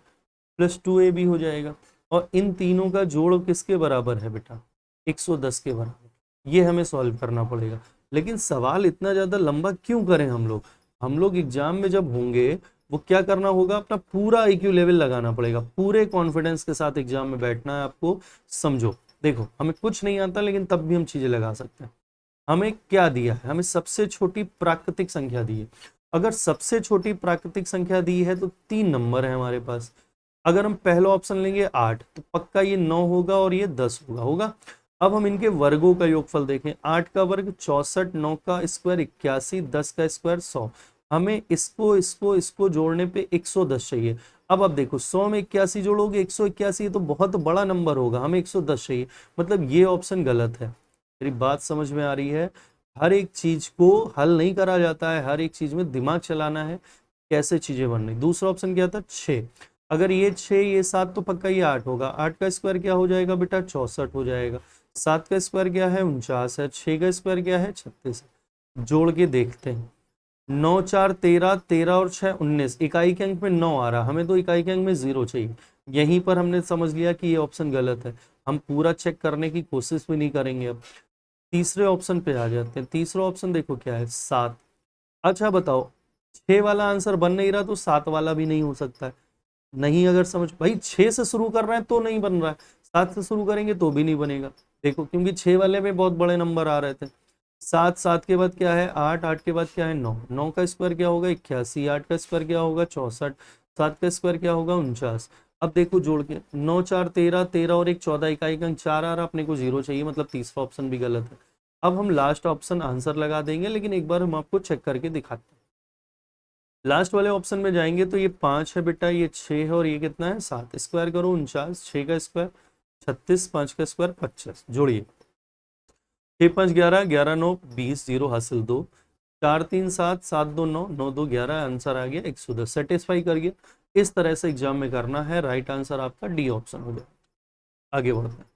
+ 2ab हो जाएगा। और इन तीनों का जोड़ किसके बराबर है बेटा, 110 के बराबर। ये हमें सॉल्व करना पड़ेगा। लेकिन सवाल इतना ज्यादा लंबा क्यों करें हम लोग, हम लोग एग्जाम में जब होंगे वो क्या करना होगा, अपना पूरा IQ लेवल लगाना पड़ेगा, पूरे कॉन्फिडेंस के साथ एग्जाम में बैठना है आपको। समझो देखो हमें कुछ नहीं आता लेकिन तब भी हम चीजें लगा सकते हैं। हमें क्या दिया है, हमें सबसे छोटी प्राकृतिक संख्या दी है। अगर सबसे छोटी प्राकृतिक संख्या दी है तो 3 नंबर है हमारे पास। अगर हम पहला ऑप्शन लेंगे 8 तो पक्का ये 9 होगा और ये 10 होगा। अब हम इनके वर्गों का योगफल देखें, 8 का वर्ग 64, 9 का स्क्वायर 81, 10 का स्क्वायर 100। हमें इसको जोड़ने पे 110 चाहिए। अब आप देखो 100 में 81 जोड़ोगे 181, तो बहुत बड़ा नंबर होगा, हमें 110 चाहिए, मतलब ये ऑप्शन गलत है। मेरी बात समझ में आ रही है। हर एक चीज को हल नहीं करा जाता है, हर एक चीज में दिमाग चलाना है, कैसे चीजें बन रही। दूसरा ऑप्शन क्या था 6, अगर ये 6 ये 7 तो पक्का ये 8 होगा। 8 का स्क्वायर क्या हो जाएगा बेटा 64 हो जाएगा। 7 का स्क्वायर क्या है 49 है। 6 का स्क्वायर क्या है 36। जोड़ के देखते हैं, 9 4 13, 13 और 6 19, इकाई के अंक में 9 आ रहा, हमें तो इकाई के अंक में 0 चाहिए। यहीं पर हमने समझ लिया कि ये ऑप्शन गलत है, हम पूरा चेक करने की कोशिश भी नहीं करेंगे। अब तीसरे ऑप्शन पे आ जाते हैं। तीसरा ऑप्शन देखो क्या है 7। अच्छा बताओ 6 वाला आंसर बन नहीं रहा तो 7 वाला भी नहीं हो सकता है। नहीं, अगर समझ भाई 6 से शुरू कर रहे हैं तो नहीं बन रहा है, 7 से शुरू करेंगे तो भी नहीं बनेगा। देखो क्योंकि 6 वाले में बहुत बड़े नंबर आ रहे थे। 7, 7 के बाद क्या है 8, 8 के बाद क्या है 9, 9 का स्क्वायर क्या होगा 81, 8 का स्क्वायर क्या होगा 64, 7 का स्क्वायर क्या होगा 49। अब देखो जोड़ के 9 4 13, 13 और एक 14, इकाई का अंक 4 आ रहा, अपने को 0 चाहिए, मतलब तीसरा ऑप्शन भी गलत है। अब हम लास्ट ऑप्शन आंसर लगा देंगे, लेकिन एक बार हम आपको चेक करके दिखाते हैं। लास्ट वाले ऑप्शन में जाएंगे तो ये 5 है बेटा, ये 6 है और ये कितना है 7, स्क्वायर करो 49, 6 का स्क्वायर 36, 5 का स्क्वायर 25, जोड़िए 6 5 11, 11 9 20, 0 हासिल 2, 4 3 7, 7 2 9, 9 2 11, आंसर आ गया 110। सेटिस्फाई कर गया। इस तरह से एग्जाम में करना है, राइट आंसर आपका डी ऑप्शन हो गया। आगे बढ़ते हैं।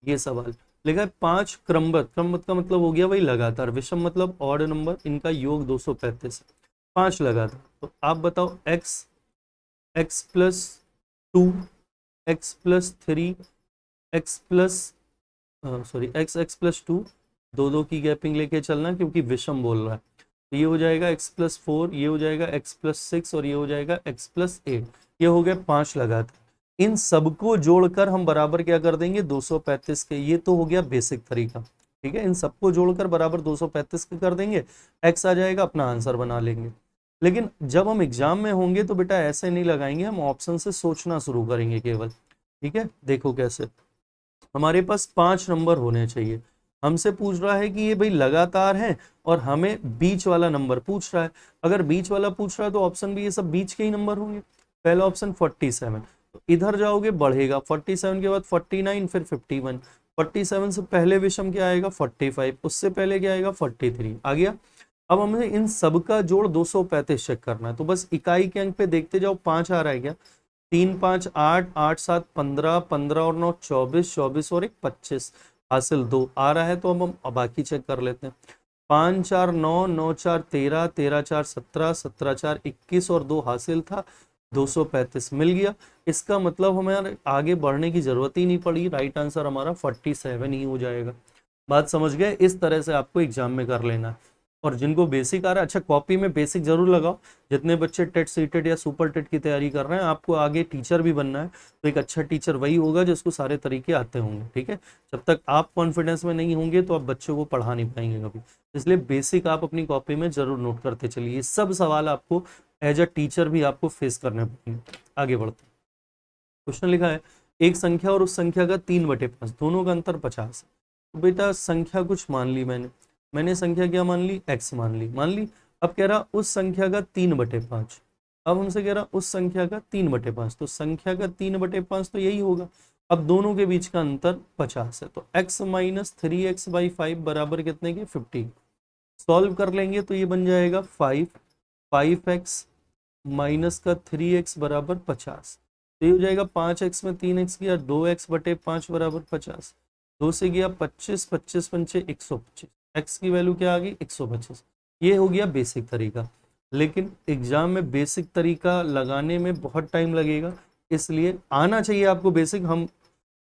ये सवाल लिखा है 5 क्रमबद्ध, क्रमबद्ध का मतलब हो गया वही लगातार, विषम मतलब ऑड नंबर, इनका योग 235 है, 5 लगातार। तो आप बताओ x, x plus 2, x plus 3, x plus sorry x plus 2, दो दो की गैपिंग लेके चलना क्योंकि विषम बोल रहा है। तो ये हो जाएगा x प्लस 4, ये हो जाएगा x प्लस 6 और ये हो जाएगा x प्लस 8। ये हो गए 5 लगातार। इन सबको जोड़कर हम बराबर क्या कर देंगे 235 के। ये तो हो गया बेसिक तरीका, ठीक है। इन सबको जोड़कर बराबर 235 के कर देंगे, x आ जाएगा, अपना आंसर बना लेंगे। लेकिन जब हम एग्जाम में होंगे तो बेटा ऐसे नहीं लगाएंगे, हम ऑप्शन से सोचना शुरू करेंगे केवल, ठीक है। देखो कैसे, हमारे पास 5 नंबर होने चाहिए, हमसे पूछ रहा है कि ये भाई लगातार है और हमें बीच वाला नंबर पूछ रहा है। अगर बीच वाला पूछ रहा है तो ऑप्शन भी ये सब बीच के ही नंबर होंगे। पहला ऑप्शन 47, तो इधर जाओगे बढ़ेगा 47 के बाद 49, फिर 51, 47 से पहले विषम क्या आएगा 45, उससे पहले क्या आएगा 43 आ गया। अब हमें इन सबका जोड़ 235 चेक करना है, तो बस इकाई के अंक पे देखते जाओ, 5 आ रहा है क्या, 3 5 8, 8 7 15, 15 और 9 24, 24 और एक 25, हासिल 2 आ रहा है। तो अब हम बाकी चेक कर लेते हैं। 5 4 9, 9 4 13, 13 4 17, 17 4 21 और 2 हासिल था, 235 मिल गया। इसका मतलब हमें आगे बढ़ने की जरूरत ही नहीं पड़ी, राइट आंसर हमारा 47 ही हो जाएगा। बात समझ गए, इस तरह से आपको एग्जाम में कर लेना है। और जिनको बेसिक आ रहा है, अच्छा कॉपी में बेसिक जरूर लगाओ। जितने बच्चे टेट, सीटेट या सुपर टेट की तैयारी कर रहे हैं, आपको आगे टीचर भी बनना है, तो एक अच्छा टीचर वही होगा जिसको सारे तरीके आते होंगे, ठीक है। जब तक आप कॉन्फिडेंस में नहीं होंगे तो आप बच्चों को पढ़ा नहीं पाएंगे कभी। इसलिए बेसिक आप अपनी कॉपी में जरूर नोट करते चलिए, सब सवाल आपको एज अ टीचर भी आपको फेस करने पड़ेंगे। आगे बढ़ते हैं। क्वेश्चन लिखा है एक संख्या और उस संख्या का 3/5, दोनों का अंतर 50 है। तो बेटा संख्या कुछ मान ली मैंने संख्या क्या मान ली, x मान ली। अब कह रहा उस संख्या का 3/5, अब हमसे कह रहा उस संख्या का 3/5, तो संख्या का 3/5 तो यही होगा। अब दोनों के बीच का अंतर 50 है, तो x माइनस 3x/5 बराबर कितने के 50। सॉल्व कर लेंगे तो ये बन जाएगा 5x माइनस का 3x बराबर 50, तो ये हो जाएगा 5x में 3x किया 2x/5 बराबर 50, 2 से गया 25, 25 पंचे 125, x की वैल्यू क्या आ गई 125। ये हो गया बेसिक तरीका, लेकिन एग्जाम में बेसिक तरीका लगाने में बहुत टाइम लगेगा, इसलिए आना चाहिए आपको बेसिक। हम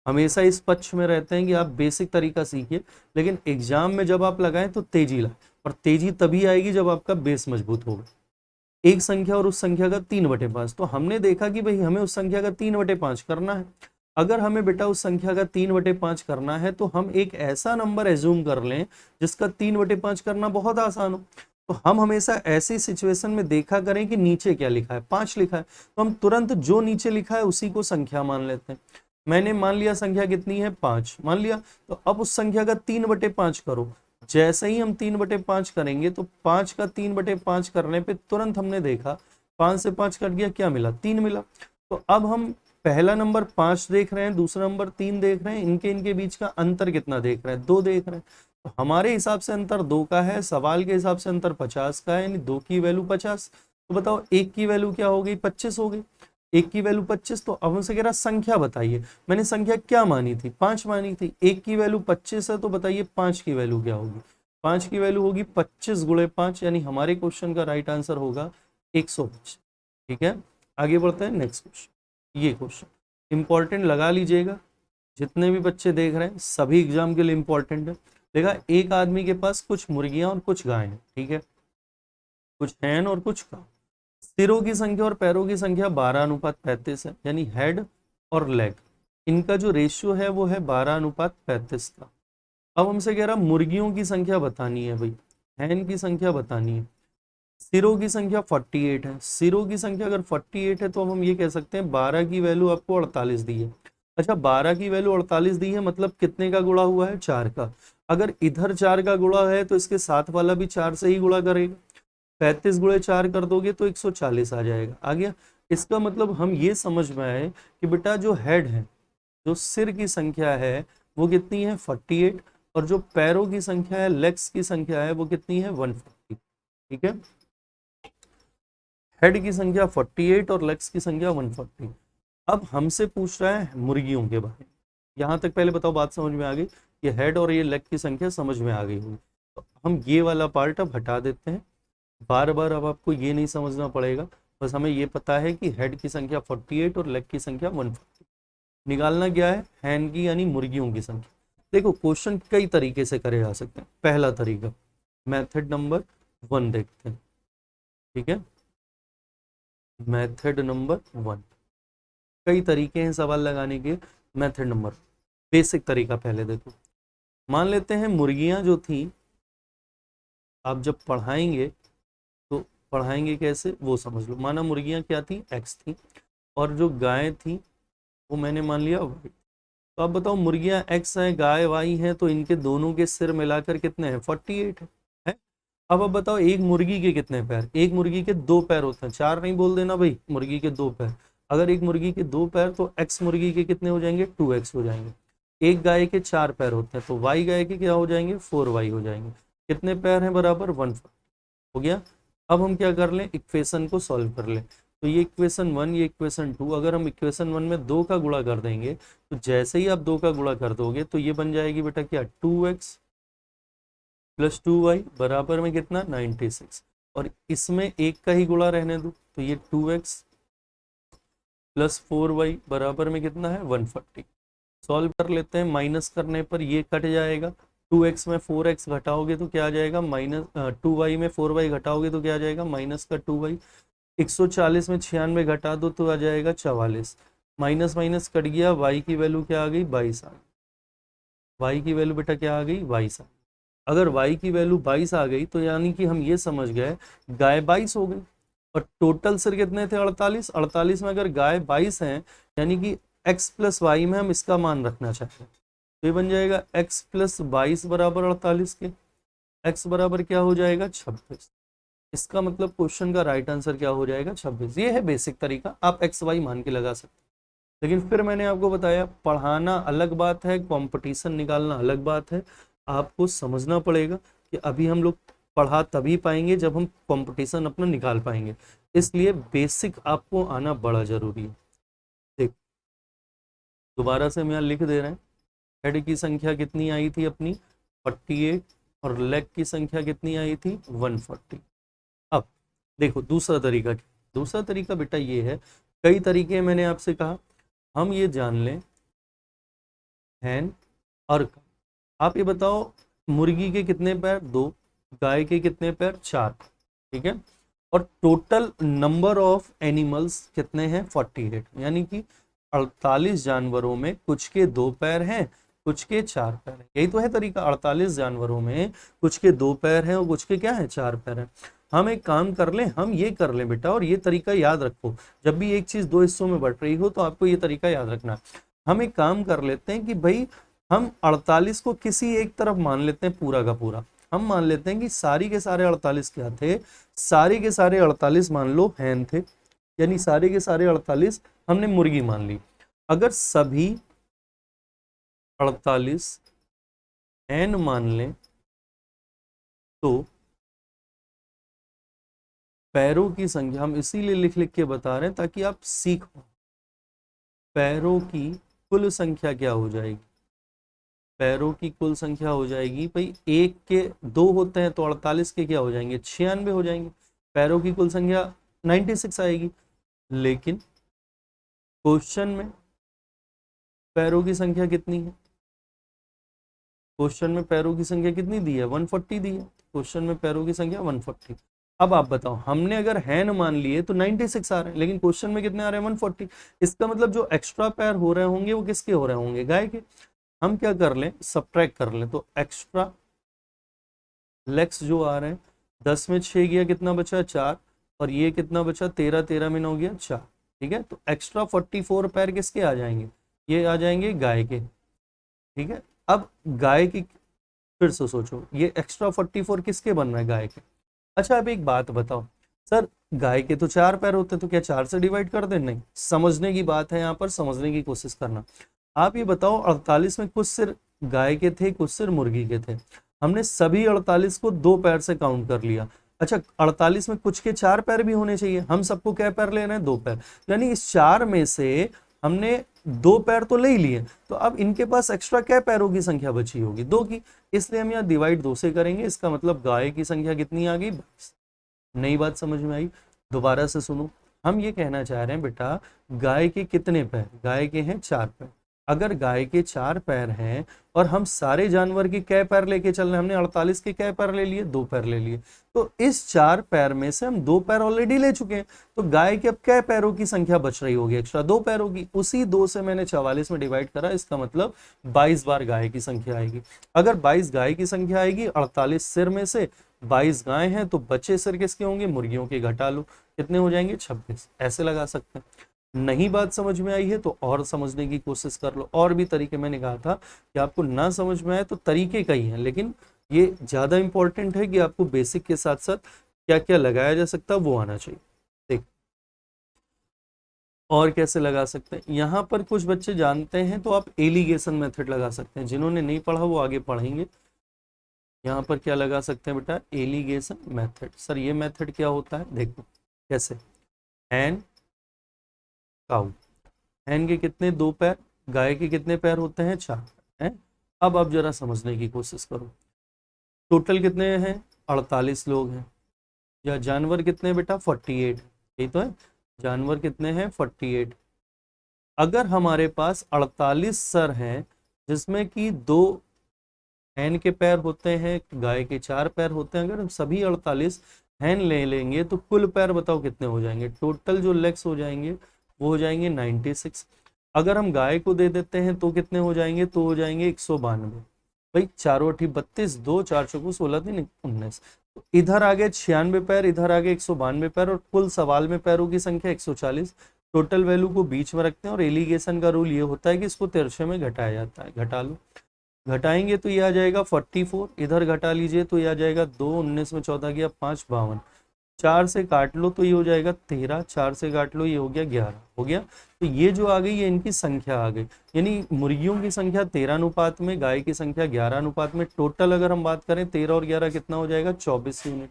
हमेशा इस पक्ष में रहते हैं कि आप बेसिक तरीका सीखिए, लेकिन एग्जाम में जब आप लगाएं तो तेजी लाएं, और तेजी तभी आएगी जब आपका बेस मजबूत होगा। एक संख्या और उस संख्या का 3/5, तो हमने देखा कि भाई हमें उस संख्या का 3/5 करना है। अगर हमें बेटा उस संख्या का 3/5 करना है तो हम एक ऐसा नंबर एज्यूम कर लें जिसका 3/5 करना बहुत आसान हो। तो हम हमेशा ऐसी सिचुएशन में देखा करें कि नीचे क्या लिखा है, 5 लिखा है, तो हम तुरंत जो नीचे लिखा है उसी को संख्या मान लेते हैं। मैंने मान लिया संख्या कितनी है 5 मान लिया, तो अब उस संख्या का 3/5 करो। जैसे ही हम 3/5 करेंगे तो 5 का 3/5 करने पे तुरंत हमने देखा 5 से 5 कट गया, क्या मिला 3 मिला। तो अब हम पहला नंबर 5 देख रहे हैं, दूसरा नंबर 3 देख रहे हैं, इनके बीच का अंतर कितना देख रहे हैं 2 देख रहे हैं। तो हमारे हिसाब से अंतर 2 का है, सवाल के हिसाब से अंतर 50 का है, यानी 2 की वैल्यू 50। तो बताओ 1 की वैल्यू क्या हो गई 25 हो गई, 1 की वैल्यू 25। तो अब हमसे कह रहा संख्या बताइए, मैंने संख्या क्या मानी थी 5 मानी थी, 1 की वैल्यू 25 है, तो बताइए 5 की वैल्यू क्या होगी। 5 की वैल्यू होगी 25 गुणे 5, यानी हमारे क्वेश्चन का राइट आंसर होगा 125। ठीक है, आगे बढ़ते हैं नेक्स्ट क्वेश्चन। ये क्वेश्चन इंपॉर्टेंट लगा लीजिएगा, जितने भी बच्चे देख रहे हैं सभी एग्जाम के लिए इंपॉर्टेंट है। देखा एक आदमी के पास कुछ मुर्गियां और कुछ गायें हैं, ठीक है, कुछ हैन और कुछ काव। सिरों की संख्या और पैरों की संख्या 12:35 है, यानी हेड और लेग इनका जो रेशियो है वो है 12:35 का। अब हमसे कह रहा मुर्गियों की संख्या बतानी है भाई, हैन की संख्या बतानी है। सिरों की संख्या 48 है, सिरों की संख्या अगर 48 है तो अब हम ये कह सकते हैं 12 की वैल्यू आपको 48 दी है। अच्छा 12 की वैल्यू 48 दी है, मतलब कितने का गुणा हुआ है, 4 का। अगर इधर 4 का गुणा है तो इसके साथ वाला भी 4 से ही गुणा करेगा। 35 × 4 कर दोगे तो 140 आ जाएगा, आ गया। इसका मतलब हम ये समझ में आए कि बेटा जो हेड है, जो सिर की संख्या है वो कितनी है 48, और जो पैरों की संख्या है, लेग्स की संख्या है, वो कितनी है 140। ठीक है, हेड की संख्या 48 और लेग्स की संख्या 140। अब हमसे पूछ रहा है मुर्गियों के बारे में। यहां तक पहले बताओ बात समझ में आ गई, ये हेड और ये लेग की संख्या समझ में आ गई होगी। तो हम ये वाला पार्ट अब हटा देते हैं, बार बार अब आपको ये नहीं समझना पड़ेगा। बस हमें ये पता है कि हेड की संख्या 48 और लेग की संख्या 140। निकालना क्या है, हैन की यानी मुर्गियों की संख्या। देखो क्वेश्चन कई तरीके से करे जा सकते हैं। पहला तरीका मेथड नंबर 1 देखते हैं। ठीक है, मेथड नंबर 1, कई तरीके हैं सवाल लगाने के। मेथड नंबर, बेसिक तरीका पहले देखो। मान लेते हैं मुर्गियां जो थी, आप जब पढ़ाएंगे तो पढ़ाएंगे कैसे वो समझ लो। माना मुर्गियां क्या थी, एक्स थी, और जो गाय थी वो मैंने मान लिया वाई। तो आप बताओ मुर्गियां एक्स हैं, गाय वाई हैं, तो इनके दोनों के सिर मिलाकर कितने हैं, 48 है। अब आप बताओ एक मुर्गी के कितने पैर, एक मुर्गी के 2 पैर होते हैं, 4 नहीं बोल देना भाई, मुर्गी के 2 पैर। अगर एक मुर्गी के 2 पैर तो एक्स मुर्गी के कितने हो जाएंगे, 2x हो जाएंगे। एक गाय के 4 पैर होते हैं तो वाई गाय के क्या हो जाएंगे, 4y हो जाएंगे। कितने पैर हैं, बराबर 1 हो गया। अब हम क्या कर लें, इक्वेशन को सॉल्व कर लें। तो ये इक्वेशन 1, ये इक्वेशन 2, अगर हम इक्वेशन 1 में 2 का गुणा कर देंगे तो जैसे ही आप 2 का गुणा कर दोगे तो ये बन जाएगी बेटा क्या, 2x प्लस 2y बराबर में कितना, 96। और इसमें एक का ही गुणा रहने दो, तो ये 2x प्लस 4y बराबर में कितना है, 140। सॉल्व कर लेते हैं, माइनस करने पर ये कट जाएगा। 2x में 4x घटाओगे तो क्या आ जाएगा, माइनस 2y में 4y घटाओगे तो क्या आ जाएगा, माइनस का 2y। 140 में 96 घटा दो तो आ जाएगा 44। माइनस माइनस कट गया, y की वैल्यू क्या आ गई, 22 आ गई। y की वैल्यू बेटा क्या आ गई, 22 आ गई। अगर y की वैल्यू 22 आ गई तो यानी कि हम ये समझ गए गाय 22 हो गई। और टोटल सिर कितने थे, 48। 48 में अगर गाय 22 है, यानी कि x प्लस वाई में हम इसका मान रखना चाहते हैं, तो ये बन जाएगा x प्लस 22 बराबर 48 के। x बराबर क्या हो जाएगा, 26। इसका मतलब क्वेश्चन का राइट आंसर क्या हो जाएगा, 26। ये है बेसिक तरीका, आप एक्स वाई मान के लगा सकते हैं। लेकिन फिर मैंने आपको बताया पढ़ाना अलग बात है, कंपटीशन निकालना अलग बात है। आपको समझना पड़ेगा कि अभी हम लोग पढ़ा तभी पाएंगे जब हम कंपटीशन अपना निकाल पाएंगे, इसलिए बेसिक आपको आना बड़ा जरूरी है। देख दोबारा से हम यहाँ लिख दे रहे हैं, हेड की संख्या कितनी आई थी अपनी 48, और लेग की संख्या कितनी आई थी 140। अब देखो दूसरा तरीका क्या, दूसरा तरीका बेटा ये है, कई तरीके मैंने आपसे कहा, हम ये जान लें हैन और का। आप ये बताओ मुर्गी के कितने पैर, 2, गाय के कितने पैर, 4। ठीक है, और टोटल नंबर ऑफ एनिमल्स कितने हैं, 48। यानी कि 48 जानवरों में कुछ के 2 पैर हैं, कुछ के 4 पैर हैं। यही तो है तरीका, 48 जानवरों में कुछ के 2 पैर हैं और कुछ के क्या है, 4 पैर हैं। हम एक काम कर लें, हम ये कर लें बेटा, और ये तरीका याद रखो, जब भी एक चीज 2 हिस्सों में बट रही हो तो आपको ये तरीका याद रखना। हम एक काम कर लेते हैं कि भाई हम 48 को किसी एक तरफ मान लेते हैं पूरा का पूरा। हम मान लेते हैं कि सारी के सारे 48 क्या थे, सारे के सारे 48 मान लो हैन थे, यानी सारे के सारे 48 हमने मुर्गी मान ली। अगर सभी 48 हैन मान लें तो पैरों की संख्या, हम इसीलिए लिख लिख के बता रहे हैं ताकि आप सीखो, पैरों की कुल संख्या क्या हो जाएगी, पैरों की कुल संख्या हो जाएगी भाई, एक के 2 होते हैं तो 48 के क्या हो जाएंगे, 96 हो जाएंगे। पैरों की कुल संख्या 96 आएगी। लेकिन क्वेश्चन में पैरों की संख्या कितनी है, क्वेश्चन में पैरों की संख्या कितनी दी है, 140 दी है। क्वेश्चन में पैरों की संख्या 140। अब आप बताओ, हमने अगर हैन मान लिए तो 96 आ रहे हैं, लेकिन क्वेश्चन में कितने आ रहे हैं? 140। इसका मतलब जो एक्स्ट्रा पैर हो रहे होंगे वो किसके हो रहे होंगे? गाय के। हम क्या कर लें, सब्ट्रैक्ट कर लें, तो एक्स्ट्रा लेग्स जो आ रहे हैं, 10 में 6 गया, कितना बचा? 4। और ये कितना बचा? 13, 13 में 9 गया 4। ठीक है, तो एक्स्ट्रा 44 पैर किसके आ जाएंगे? ये आ जाएंगे गाय के। ठीक है, अब गाय की फिर से सोचो, ये एक्स्ट्रा 44 किसके बन रहा है? गाय के। अच्छा, अब एक बात बताओ सर, गाय के तो 4 पैर होते हैं, तो क्या 4 से डिवाइड कर दें? नहीं, समझने की बात है, यहाँ पर समझने की कोशिश करना। आप ये बताओ, 48 में कुछ सिर गाय के थे, कुछ सिर मुर्गी के थे। हमने सभी 48 को 2 पैर से काउंट कर लिया। अच्छा, 48 में कुछ के 4 पैर भी होने चाहिए, हम सबको क्या पैर ले रहे हैं? 2 पैर। यानी इस 4 में से हमने 2 पैर तो ले ही लिए, तो अब इनके पास एक्स्ट्रा क्या पैरों की संख्या बची होगी? 2 की। इसलिए हम यहाँ डिवाइड 2 से करेंगे। इसका मतलब गाय की संख्या कितनी आ गई? 22। नई बात समझ में आई? दोबारा से सुनो, हम ये कहना चाह रहे हैं बेटा, गाय के कितने पैर? गाय के हैं 4 पैर। अगर गाय के 4 पैर हैं और हम सारे जानवर के कै पैर लेके चल रहे हैं, हमने 48 के कै पैर ले लिए? 2 पैर ले लिए। तो इस 4 पैर में से हम 2 पैर ऑलरेडी ले चुके हैं, तो गाय के अब कै पैरों की संख्या बच रही होगी? एक्स्ट्रा 2 पैरों की। उसी 2 से मैंने 44 में डिवाइड करा, इसका मतलब 22 बार गाय की संख्या आएगी। अगर 22 गाय की संख्या आएगी, 48 सिर में से 22 गाय हैं, तो बचे सिर किसके होंगे? मुर्गियों के। घटा लो, कितने हो जाएंगे? 26। ऐसे लगा सकते हैं। नहीं बात समझ में आई है तो और समझने की कोशिश कर लो। और भी तरीके, मैंने कहा था कि आपको ना समझ में आए तो तरीके कई हैं, लेकिन ये ज्यादा इंपॉर्टेंट है कि आपको बेसिक के साथ साथ क्या क्या लगाया जा सकता है वो आना चाहिए। देख, और कैसे लगा सकते हैं, यहाँ पर कुछ बच्चे जानते हैं तो आप एलिगेशन मेथड लगा सकते हैं, जिन्होंने नहीं पढ़ा वो आगे पढ़ेंगे। यहाँ पर क्या लगा सकते हैं बेटा? Alligation method. सर ये मेथड क्या होता है? देखो कैसे। हैन काउ, हैन के कितने? 2 पैर। गाय के कितने पैर होते हैं? 4 हैं। अब आप जरा समझने की कोशिश करो, टोटल कितने हैं? 48 लोग हैं। या जानवर कितने बेटा? 48। यही तो है, जानवर कितने हैं? 48। अगर हमारे पास 48 सर हैं, जिसमें कि 2 हैन के पैर होते हैं, गाय के 4 पैर होते हैं, अगर हम सभी 48 हैन ले लेंगे तो कुल पैर बताओ कितने हो जाएंगे? टोटल जो लेग्स हो जाएंगे वो हो जाएंगे 96। अगर हम गाय को दे देते हैं तो कितने हो जाएंगे? तो हो जाएंगे 192। भाई चारों अठी 32, 2 4 चौको 16, 3 19। तो इधर आ गए 96 पैर, इधर आ गए 192 पैर, और कुल सवाल में पैरों की संख्या 140। टोटल वैल्यू को बीच में रखते हैं, और एलिगेशन का रूल ये होता है कि इसको तिरछे में घटाया जाता है। घटा लो, घटाएंगे तो ये आ जाएगा 44। इधर घटा लीजिए तो ये आ जाएगा 2, 19 में 14 गया 5, 52। 4 से काट लो तो ये हो जाएगा 13, 4 से काट लो ये हो गया 11। हो गया, तो ये जो आ गई ये इनकी संख्या आ गई। यानी मुर्गियों की संख्या 13 अनुपात में, गाय की संख्या 11 अनुपात में। टोटल अगर हम बात करें 13 और 11 कितना हो जाएगा? 24 यूनिट।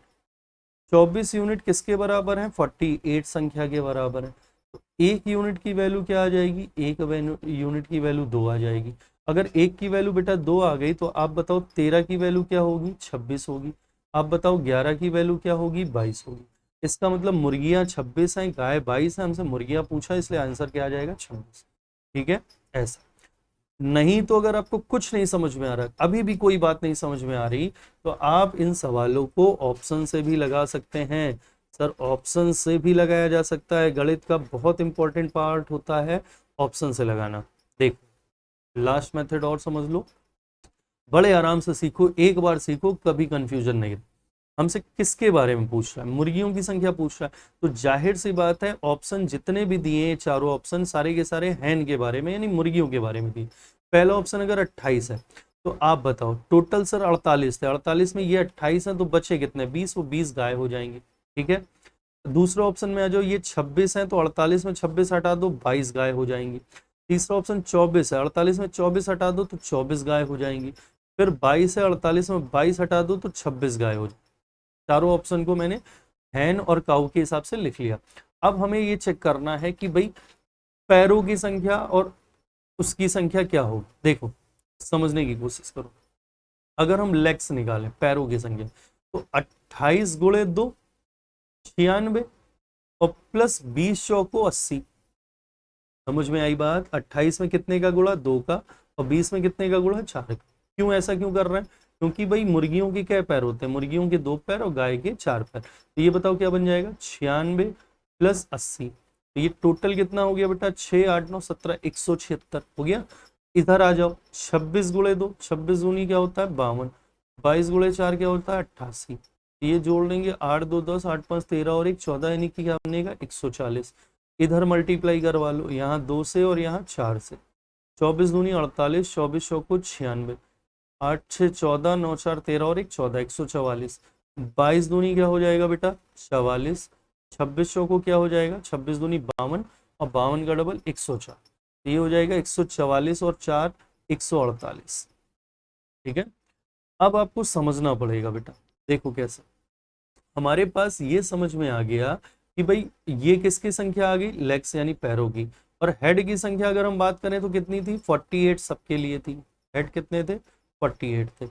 24 यूनिट किसके बराबर है? 48 संख्या के बराबर है। तो एक यूनिट की वैल्यू क्या आ जाएगी? एक यूनिट की वैल्यू 2 आ जाएगी। अगर एक की वैल्यू बेटा 2 आ गई तो आप बताओ 13 की वैल्यू क्या होगी? 26 होगी। आप बताओ 11 की वैल्यू क्या होगी? 22 होगी। इसका मतलब मुर्गियां 26 हैं, गाय 22 है। हमसे मुर्गियां पूछा, इसलिए आंसर क्या आ जाएगा? 26। ठीक है, ऐसा। नहीं तो अगर आपको कुछ नहीं समझ में आ रहा, अभी भी कोई बात नहीं समझ में आ रही, तो आप इन सवालों को ऑप्शन से भी लगा सकते हैं। सर ऑप्शन से भी लगाया जा सकता है, गणित का बहुत इंपॉर्टेंट पार्ट होता है ऑप्शन से लगाना। देखो लास्ट मेथड और समझ लो, बड़े आराम से सीखो, एक बार सीखो, कभी कंफ्यूजन नहीं। हमसे किसके बारे में पूछ रहा है? मुर्गियों की संख्या पूछ रहा है, तो जाहिर सी बात है ऑप्शन जितने भी दिए, चारों ऑप्शन सारे के सारे हैन के बारे में यानी मुर्गियों के बारे में दिए। पहला ऑप्शन अगर 28 है तो आप बताओ टोटल सर 48 थे, 48 में ये 28 है तो बचे कितने? 20। वो 20 गाय हो जाएंगे। ठीक है, दूसरा ऑप्शन में आ जाओ, ये 26 है तो 48 में 26 हटा दो, 22 गाय हो जाएंगी। तीसरा ऑप्शन 24 है, 48 में 24 हटा दो तो 24 गाय हो जाएंगी। फिर 22 है, 48 में 22 हटा दो तो 26 गाय हो जाएंगी। चारों ऑप्शन को मैंने हैन और काउ के हिसाब से लिख लिया। अब हमें ये चेक करना है कि भाई पैरों की संख्या और उसकी संख्या क्या होगी। देखो समझने की कोशिश करो, अगर हम लेग्स निकालें पैरों की संख्या, तो 28 गुणे 2 96, और प्लस 20 चौको 80। समझ में आई बात? 28 में कितने का गुणा? 2 का, और 20 में कितने का गुणा? 4 का। क्यों ऐसा क्यों कर रहे हैं? क्योंकि भाई मुर्गियों के क्या पैर होते हैं, मुर्गियों के 2 पैर और गाय के 4 पैर। तो ये बताओ क्या बन जाएगा, 96 प्लस 80, तो ये टोटल कितना हो गया बेटा, 6 8 9 17 176 हो गया। इधर आ जाओ, 26 गुणे 2, 26 दूनी क्या होता है 52, 22 गुणे 4 क्या होता है 88, ये जोड़ लेंगे 8 2 10, 8 5 13 और 1 14, यानी कि क्या बनेगा 140। इधर मल्टीप्लाई करवा लो, यहाँ 2 से और यहाँ 4 से, 24 दूनी 48, 24 चौको 96, 8 6 14, 9 4 13 और 1 14, 144। 22 दूनी क्या हो जाएगा बेटा 44, 26 चौको क्या हो जाएगा 26 दूनी 52 और 52 का डबल 104, ये हो जाएगा 144 और 4 148। ठीक है, अब आपको समझना पड़ेगा बेटा, देखो कैसे, हमारे पास ये समझ में आ गया कि भाई ये किसकी संख्या आ गई, लेग्स यानी पैरों की, और हेड की संख्या अगर हम बात करें तो कितनी थी 48 सबके लिए थी, हेड कितने थे 48 थे।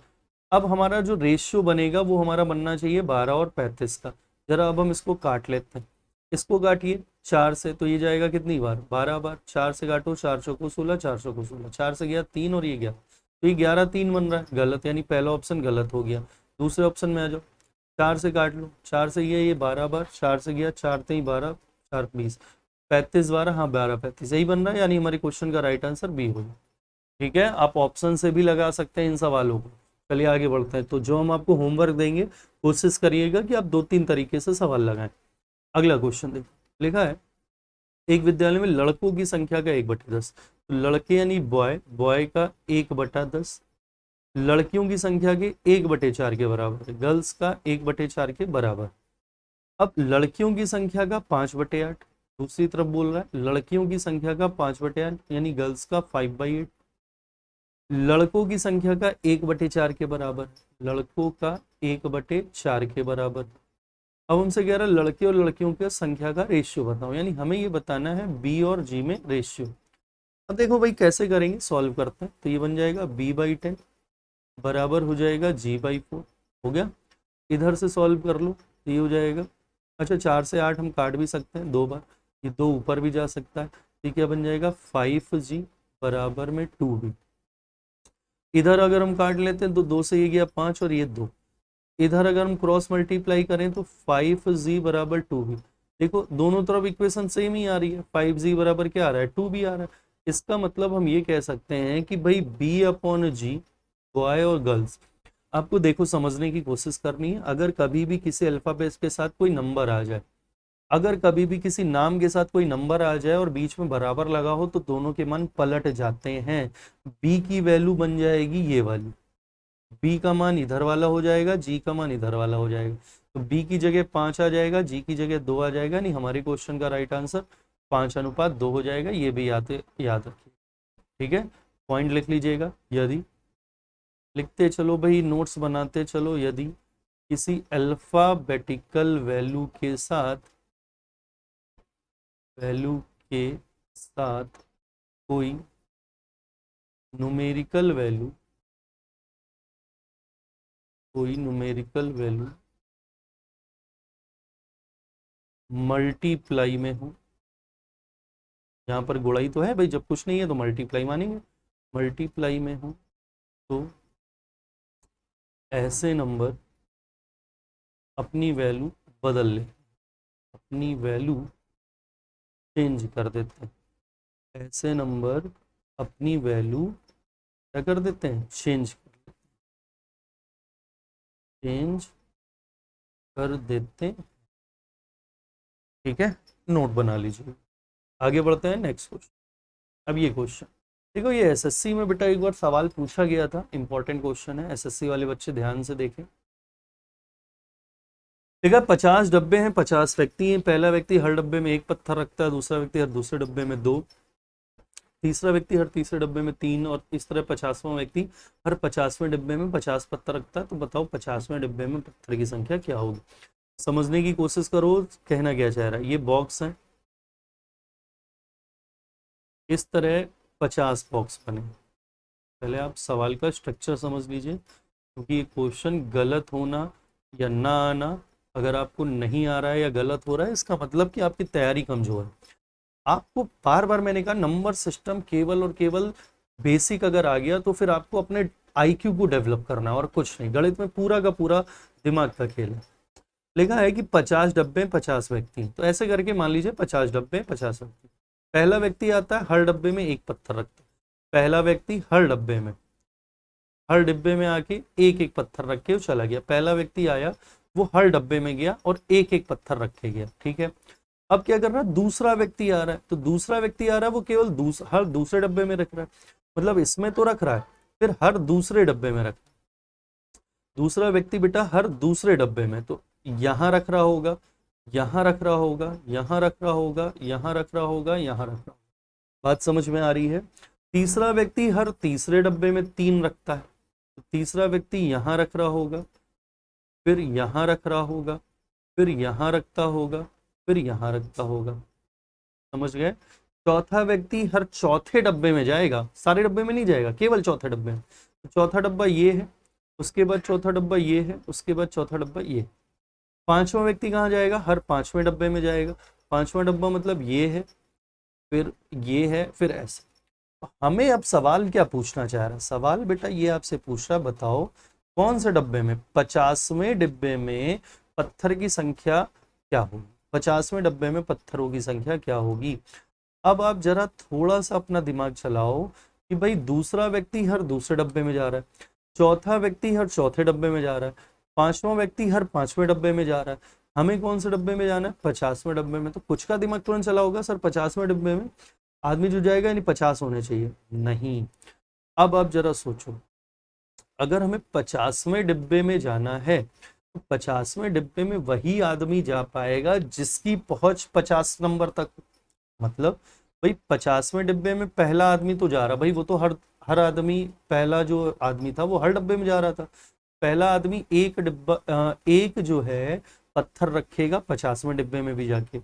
अब हमारा जो रेशियो बनेगा वो हमारा बनना चाहिए 12 और 35 का। जरा अब हम इसको काट लेते हैं, इसको काटिए 4 से, तो ये जाएगा कितनी बार 12 बार, 4 से काटो 4 चौको 16, 4 चौको 16, 4 से गया 3 और ये गया, तो ये 11 3 बन रहा है, गलत, यानी पहला ऑप्शन गलत हो गया। दूसरे ऑप्शन में आ जाओ, 4 से काट लो, 4 से गया ये 12 बार, 4 से गया 4 3 12, 4 20, 35 12, हाँ 12 35 यही बन रहा है, यानी हमारे क्वेश्चन का राइट आंसर बी होगा। ठीक है, आप ऑप्शन से भी लगा सकते हैं इन सवालों को। चलिए आगे बढ़ते हैं, तो जो हम आपको होमवर्क देंगे कोशिश करिएगा कि आप 2-3 तरीके से सवाल लगाएं। अगला क्वेश्चन देखो, लिखा है एक विद्यालय में लड़कों की संख्या का 1/10, तो लड़के यानी बॉय, बॉय का 1/10, लड़कियों की संख्या के 1/4 के बराबर है, गर्ल्स का 1/4 के बराबर। अब लड़कियों की संख्या का 5/8, दूसरी तरफ बोल रहा है लड़कियों की संख्या का 5/8 यानी गर्ल्स का 5/8, लड़कों की संख्या का 1/4 के बराबर, लड़कों का 1/4 के बराबर। अब हमसे कह रहा है लड़के और लड़कियों की संख्या का रेशियो बताओ, यानी हमें ये बताना है बी और जी में रेशियो। अब देखो भाई कैसे करेंगे, सॉल्व करते हैं, तो ये बन जाएगा b/10 बराबर हो जाएगा g/4, हो गया। इधर से सॉल्व कर लो, तो ये हो जाएगा, अच्छा 4 से 8 हम काट भी सकते हैं 2 बार, ये 2 ऊपर भी जा सकता है, तो क्या बन जाएगा 5g बराबर में 2b। इधर अगर हम काट लेते हैं तो 2 से ये गया 5 और ये 2, इधर अगर हम क्रॉस मल्टीप्लाई करें तो 5g बराबर 2b। देखो दोनों तरफ इक्वेशन सेम ही आ रही है, 5g बराबर क्या आ रहा है 2b आ रहा है। इसका मतलब हम ये कह सकते हैं कि भाई b/g बॉय और गर्ल्स। आपको देखो समझने की कोशिश करनी है, अगर कभी भी किसी अल्फाबेट के साथ कोई नंबर आ जाए, अगर कभी भी किसी नाम के साथ कोई नंबर आ जाए और बीच में बराबर लगा हो तो दोनों के मान पलट जाते हैं। b की वैल्यू बन जाएगी ये वाली, b का मान इधर वाला हो जाएगा, g का मान इधर वाला हो जाएगा, तो b की जगह 5 आ जाएगा, g की जगह 2 आ जाएगा, नहीं हमारे क्वेश्चन का राइट आंसर 5:2 हो जाएगा। ये भी याद रखिए, ठीक है, पॉइंट लिख लीजिएगा। यदि लिखते चलो भाई, नोट्स बनाते चलो, यदि किसी अल्फाबेटिकल वैल्यू के साथ कोई न्यूमेरिकल वैल्यू मल्टीप्लाई में हो, यहाँ पर गुणाई तो है भाई, जब कुछ नहीं है तो मल्टीप्लाई मानेंगे, मल्टीप्लाई में हो तो ऐसे नंबर अपनी वैल्यू बदल ले, अपनी वैल्यू चेंज कर देते हैं, ऐसे नंबर अपनी वैल्यू क्या कर देते हैं चेंज कर देते हैं। ठीक है, नोट बना लीजिए। आगे बढ़ते हैं नेक्स्ट क्वेश्चन। अब ये क्वेश्चन देखो, ये एसएससी में बेटा एक बार सवाल पूछा गया था, इंपॉर्टेंट क्वेश्चन है, एसएससी वाले बच्चे ध्यान से देखें। ठीक है, 50 डब्बे हैं, 50 व्यक्ति हैं, पहला व्यक्ति हर डब्बे में 1 पत्थर रखता है, दूसरा व्यक्ति हर दूसरे डब्बे में 2, तीसरा व्यक्ति हर तीसरे डब्बे में 3, और इस तरह 50वां व्यक्ति हर 50वें डब्बे में 50 पत्थर रखता है। तो बताओ 50वें डब्बे में पत्थर की संख्या क्या होगी, समझने की कोशिश करो, कहना क्या चाह रहा है। ये बॉक्स है, इस तरह 50 बॉक्स बने। पहले आप सवाल का स्ट्रक्चर समझ लीजिए, क्योंकि ये क्वेश्चन गलत होना या ना आना, अगर आपको नहीं आ रहा है या गलत हो रहा है, इसका मतलब कि आपकी तैयारी कमजोर है। आपको बार बार मैंने कहा, नंबर सिस्टम केवल और केवल बेसिक अगर आ गया तो फिर आपको अपने आईक्यू को डेवलप करना है और कुछ नहीं। गणित में पूरा का पूरा दिमाग का खेल है। लिखा है कि 50 डब्बे 50 व्यक्ति, तो ऐसे करके मान लीजिए 50 डब्बे 50 व्यक्ति। पहला व्यक्ति आता है, हर डब्बे में एक पत्थर रखता है। पहला व्यक्ति हर डिब्बे में आके एक एक पत्थर रख के वो चला गया। पहला व्यक्ति आया, वो हर डब्बे में गया और एक एक पत्थर रख के गया। ठीक है, अब क्या कर रहा है, दूसरा व्यक्ति आ रहा है, तो दूसरा व्यक्ति आ रहा है, वो केवल हर दूसरे डब्बे में रख रहा है, मतलब इसमें तो रख रहा है, फिर हर दूसरे डब्बे में रख रहा है। दूसरा व्यक्ति बेटा हर दूसरे डब्बे में, तो यहां रख रहा होगा, यहां रख रहा होगा, यहां रख रहा होगा, यहां रख रहा होगा, यहां रख रहा होगा। बात समझ में आ रही है। तीसरा व्यक्ति हर तीसरे डब्बे में 3 रखता है, तो तीसरा व्यक्ति यहां रख रहा होगा, फिर यहां रख रहा होगा, फिर यहां रखता होगा, फिर यहां रखता होगा। समझ गए। चौथा व्यक्ति हर चौथे डब्बे में जाएगा, सारे डब्बे में नहीं जाएगा, केवल चौथे डब्बे में। तो चौथा डब्बा ये है, उसके बाद चौथा डब्बा ये है, उसके बाद चौथा डब्बा ये है। पांचवा व्यक्ति कहाँ जाएगा, हर पांचवें डब्बे में जाएगा। पांचवा डब्बा मतलब ये है, फिर ये है, फिर ऐसे। हमें अब सवाल क्या पूछना चाह रहा है, सवाल बेटा ये आपसे पूछ रहा, बताओ कौन से डब्बे में, 50वें डिब्बे में पत्थर की संख्या क्या होगी, 50वें डब्बे में पत्थरों की संख्या क्या होगी। अब आप जरा थोड़ा सा अपना दिमाग चलाओ कि भाई दूसरा व्यक्ति हर दूसरे डब्बे में जा रहा है, चौथा व्यक्ति हर चौथे डब्बे में जा रहा है, पांचवा व्यक्ति हर पांचवें डब्बे में जा रहा है, हमें कौन से डब्बे में जाना है, 50वें डब्बे में। तो कुछ का दिमाग तुरंत चला होगा, सर 50वें डब्बे में आदमी जो जाएगा यानी 50 होने चाहिए, नहीं। अब आप जरा सोचो, अगर हमें 50वें डिब्बे में जाना है तो 50वें डिब्बे में वही आदमी जा पाएगा जिसकी पहुंच 50 नंबर तक। मतलब भाई 50वें डिब्बे में पहला आदमी तो जा रहा, भाई वो तो हर आदमी, पहला जो आदमी था वो हर डब्बे में जा रहा था। पहला आदमी एक जो है पत्थर रखेगा 50वें डिब्बे में भी जाके।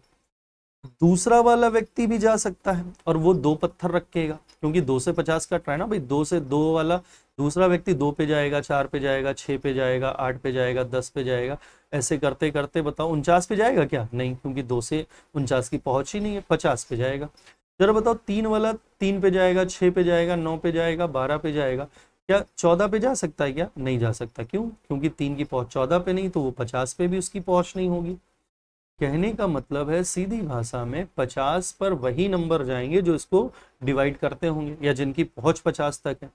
दूसरा वाला व्यक्ति भी जा सकता है और वो 2 पत्थर रखेगा, क्योंकि 2 से 50 कट रहा है ना भाई, 2 से 2 वाला दूसरा व्यक्ति 2 पे जाएगा, 4 पे जाएगा, 6 पे जाएगा, 8 पे जाएगा, 10 पे जाएगा, ऐसे करते करते बताओ 49 पे जाएगा क्या, नहीं, क्योंकि 2 से 49 की पहुंच ही नहीं है, 50 पे जाएगा। जरा बताओ 3 वाला 3 पे जाएगा, 6 पे जाएगा, 9 पे जाएगा, 12 पे जाएगा, क्या 14 पे जा सकता है क्या, नहीं जा सकता। क्यों, क्योंकि 3 की पहुंच 14 पे नहीं, तो वो 50 पे भी उसकी पहुंच नहीं होगी। कहने का मतलब है सीधी भाषा में 50 पर वही नंबर जाएंगे जो इसको डिवाइड करते होंगे या जिनकी पहुंच 50 तक है।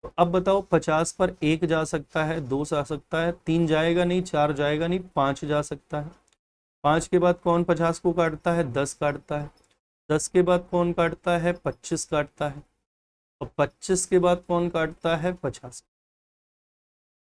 तो अब बताओ 50 पर 1 जा सकता है, 2 जा सकता है, 3 जाएगा नहीं, 4 जाएगा नहीं, 5 जा सकता है। 5 के बाद कौन 50 को काटता है, 10 काटता है। 10 के बाद कौन काटता है, 25 काटता है। और 25 के बाद कौन काटता है, 50।